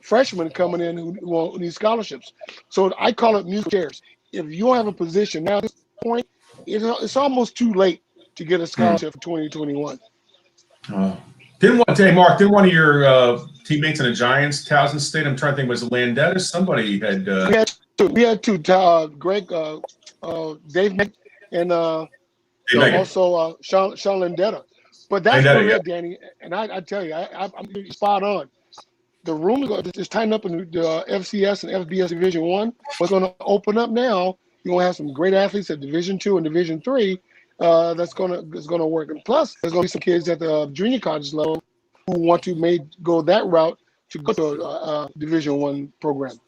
freshmen coming in who need scholarships. So I call it musical chairs. If you don't have a position now at this point, it's almost too late to get a scholarship for 2021. Didn't one of your teammates in the Giants, Towson State? I'm trying to think, was it Landetta? Somebody had. We had two. Greg, Dave, and also Sean Landetta. But that's what Danny. And I tell you, I'm spot on. The room is tightened up in the FCS and FBS Division I. What's going to open up now? You're going to have some great athletes at Division II and Division III. That's going to work. And plus, there's going to be some kids at the junior college level who want to go that route to go to a Division I program.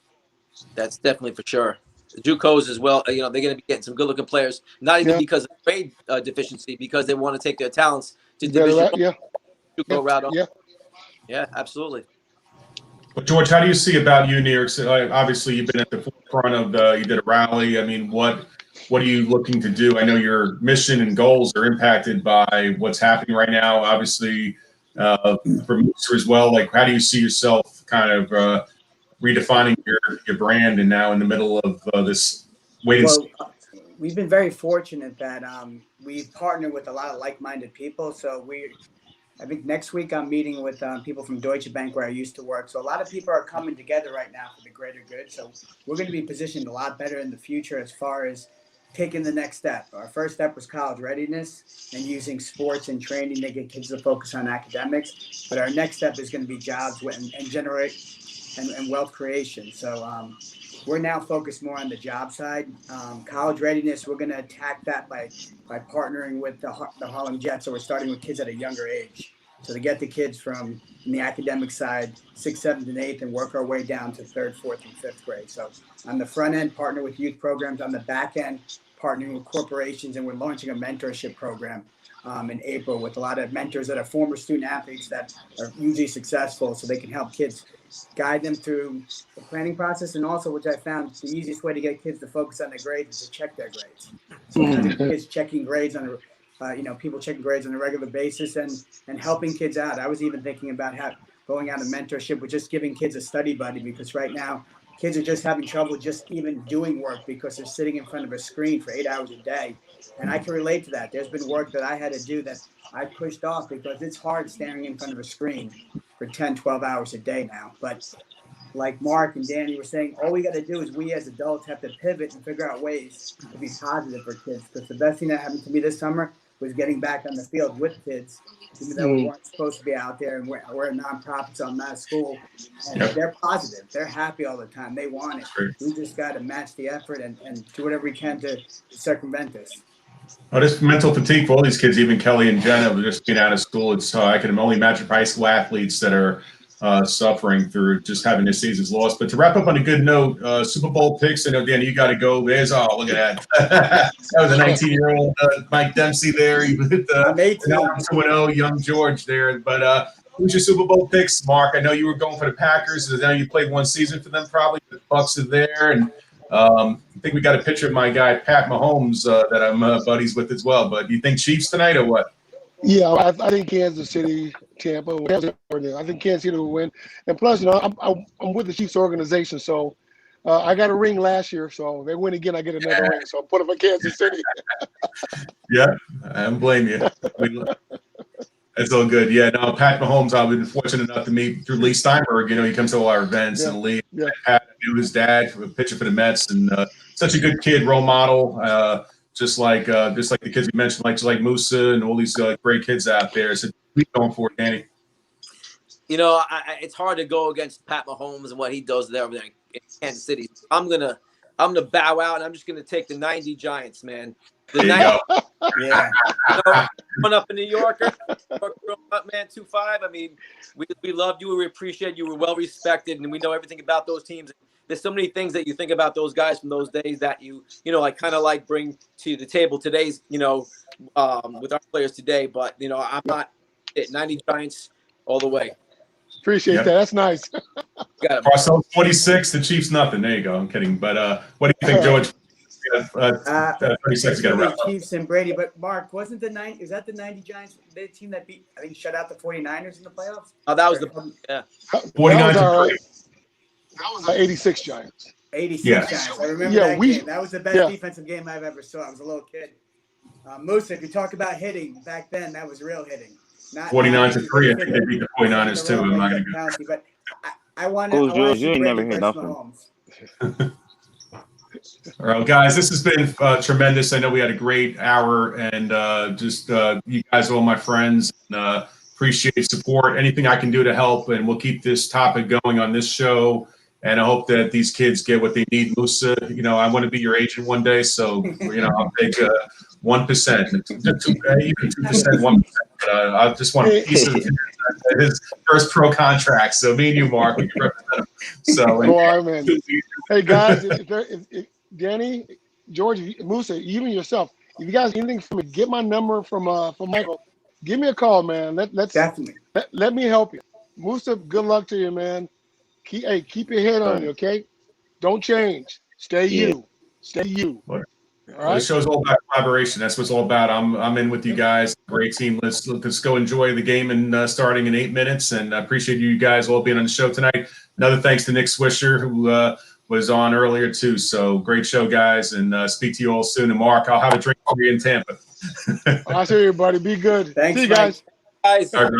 That's definitely for sure. The JUCOs as well. They're going to be getting some good-looking players, not even because of grade deficiency, because they want to take their talents to Division I. JUCO route. Yeah, absolutely. But George, how do you see about you in New York City? Obviously, you've been at the forefront of you did a rally. I mean, what are you looking to do? I know your mission and goals are impacted by what's happening right now. Obviously, for Mooser as well. Like, how do you see yourself kind of redefining your brand, and now in the middle of this wait and see? We've been very fortunate that we've partnered with a lot of like-minded people. So I think next week I'm meeting with people from Deutsche Bank where I used to work. So a lot of people are coming together right now for the greater good. So we're going to be positioned a lot better in the future as far as taking the next step. Our first step was college readiness and using sports and training to get kids to focus on academics. But our next step is going to be jobs and generate and wealth creation. So we're now focused more on the job side. College readiness, we're going to attack that by partnering with the Harlem Jets. So we're starting with kids at a younger age. So to get the kids from the academic side, 6th, 7th, and 8th, and work our way down to 3rd, 4th, and 5th grade. So on the front end, partner with youth programs. On the back end, partnering with corporations. And we're launching a mentorship program in April with a lot of mentors that are former student athletes that are usually successful, so they can help kids, guide them through the planning process. And also, which I found the easiest way to get kids to focus on their grades is to check their grades. So kids checking grades on people checking grades on a regular basis and helping kids out. I was even thinking about going out a mentorship with just giving kids a study buddy, because right now kids are just having trouble just even doing work because they're sitting in front of a screen for 8 hours a day. And I can relate to that. There's been work that I had to do that I pushed off because it's hard staring in front of a screen for 10, 12 hours a day now. But like Mark and Danny were saying, all we got to do is we as adults have to pivot and figure out ways to be positive for kids. Because the best thing that happened to me this summer was getting back on the field with kids, even though we weren't supposed to be out there, and we're a nonprofit, so I'm not a school. And they're positive. They're happy all the time. They want it. We just got to match the effort and do whatever we can to circumvent this. Oh, this mental fatigue for all these kids, even Kelly and Jenna, just being out of school. It's I can only imagine for high school athletes that are suffering through just having their seasons lost. But to wrap up on a good note, Super Bowl picks. I know, Danny, you got to go. There's look at that. That was a 19-year-old Mike Dempsey there. He with 2-0 young George there. But who's your Super Bowl picks, Mark? I know you were going for the Packers. I know you played one season for them, probably. The Bucs are there, and I think we got a picture of my guy Pat Mahomes that I'm buddies with as well. But do you think Chiefs tonight or what? Yeah, I think Kansas City, Tampa. I think Kansas City will win. And plus, I'm with the Chiefs organization, so I got a ring last year. So they win again, I get another ring. So I'm putting up Kansas City. Yeah, I don't blame you. It's all good. Yeah, no, Pat Mahomes, I've been fortunate enough to meet through Lee Steinberg. He comes to all our events and Lee. Yeah. Pat knew his dad, pitcher for the Mets, and such a good kid, role model. Just like the kids we mentioned, like Musa and all these great kids out there. So keep going for it, Danny. It's hard to go against Pat Mahomes and what he does there over there in Kansas City. I'm gonna bow out, and I'm just gonna take the 90 Giants, man. The 90. Yeah. Growing up in New York, man, 2-5. I mean, we loved you. We appreciate you. We're well respected, and we know everything about those teams. There's so many things that you think about those guys from those days that I kind of like bring to the table today's, with our players today. But, I'm not 90 Giants all the way. Appreciate Yep. that. That's nice. Parcells 46, the Chiefs nothing. There you go. I'm kidding. But what do you think, George? 30 seconds It's got to gonna wrap be up. Chiefs and Brady, but Mark, wasn't the 90? Is that the 90 Giants? The team that beat, I think, shut out the 49ers in the playoffs. Oh, that was the yeah. 49 that was to 3. That was the 86 Giants. 86 Yeah. Giants. I remember Yeah, that we- game. That was the best yeah. defensive game I've ever saw. I was a little kid. Musa, if you talk about hitting back then, that was real hitting. Not 49 to 3. I think they beat the 49ers too. I'm not going to go. penalty, but I want Cool, to George, see you ain't Brady never hit versus nothing. Mahomes. All right, guys, this has been tremendous. I know we had a great hour, and you guys are all my friends. Appreciate support. Anything I can do to help, and we'll keep this topic going on this show. And I hope that these kids get what they need. Musa, I want to be your agent one day, so I'll take 1%, even 2%, 1%. But I just want a piece of his first pro contract. So me and you, Mark, we can represent him. So, Go on, man. Hey guys, if Danny, George, Musa, even yourself, if you guys anything for me, get my number from Michael. Give me a call, man. Definitely. Let me help you. Musa, good luck to you, man. Keep your head on you, okay? Don't change. Stay you. Stay you. All right. The show's all about collaboration. That's what it's all about. I'm in with you guys. Great team. Let's go enjoy the game and starting in 8 minutes. And I appreciate you guys all being on the show tonight. Another thanks to Nick Swisher, who was on earlier too. So great show, guys, and speak to you all soon. And Mark, I'll have a drink for you in Tampa. I'll see you, buddy. Be good. Thanks, see you guys. Guys. All right,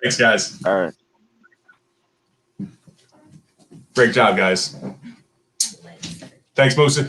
thanks, guys. All right. Great job, guys. Thanks, Musa.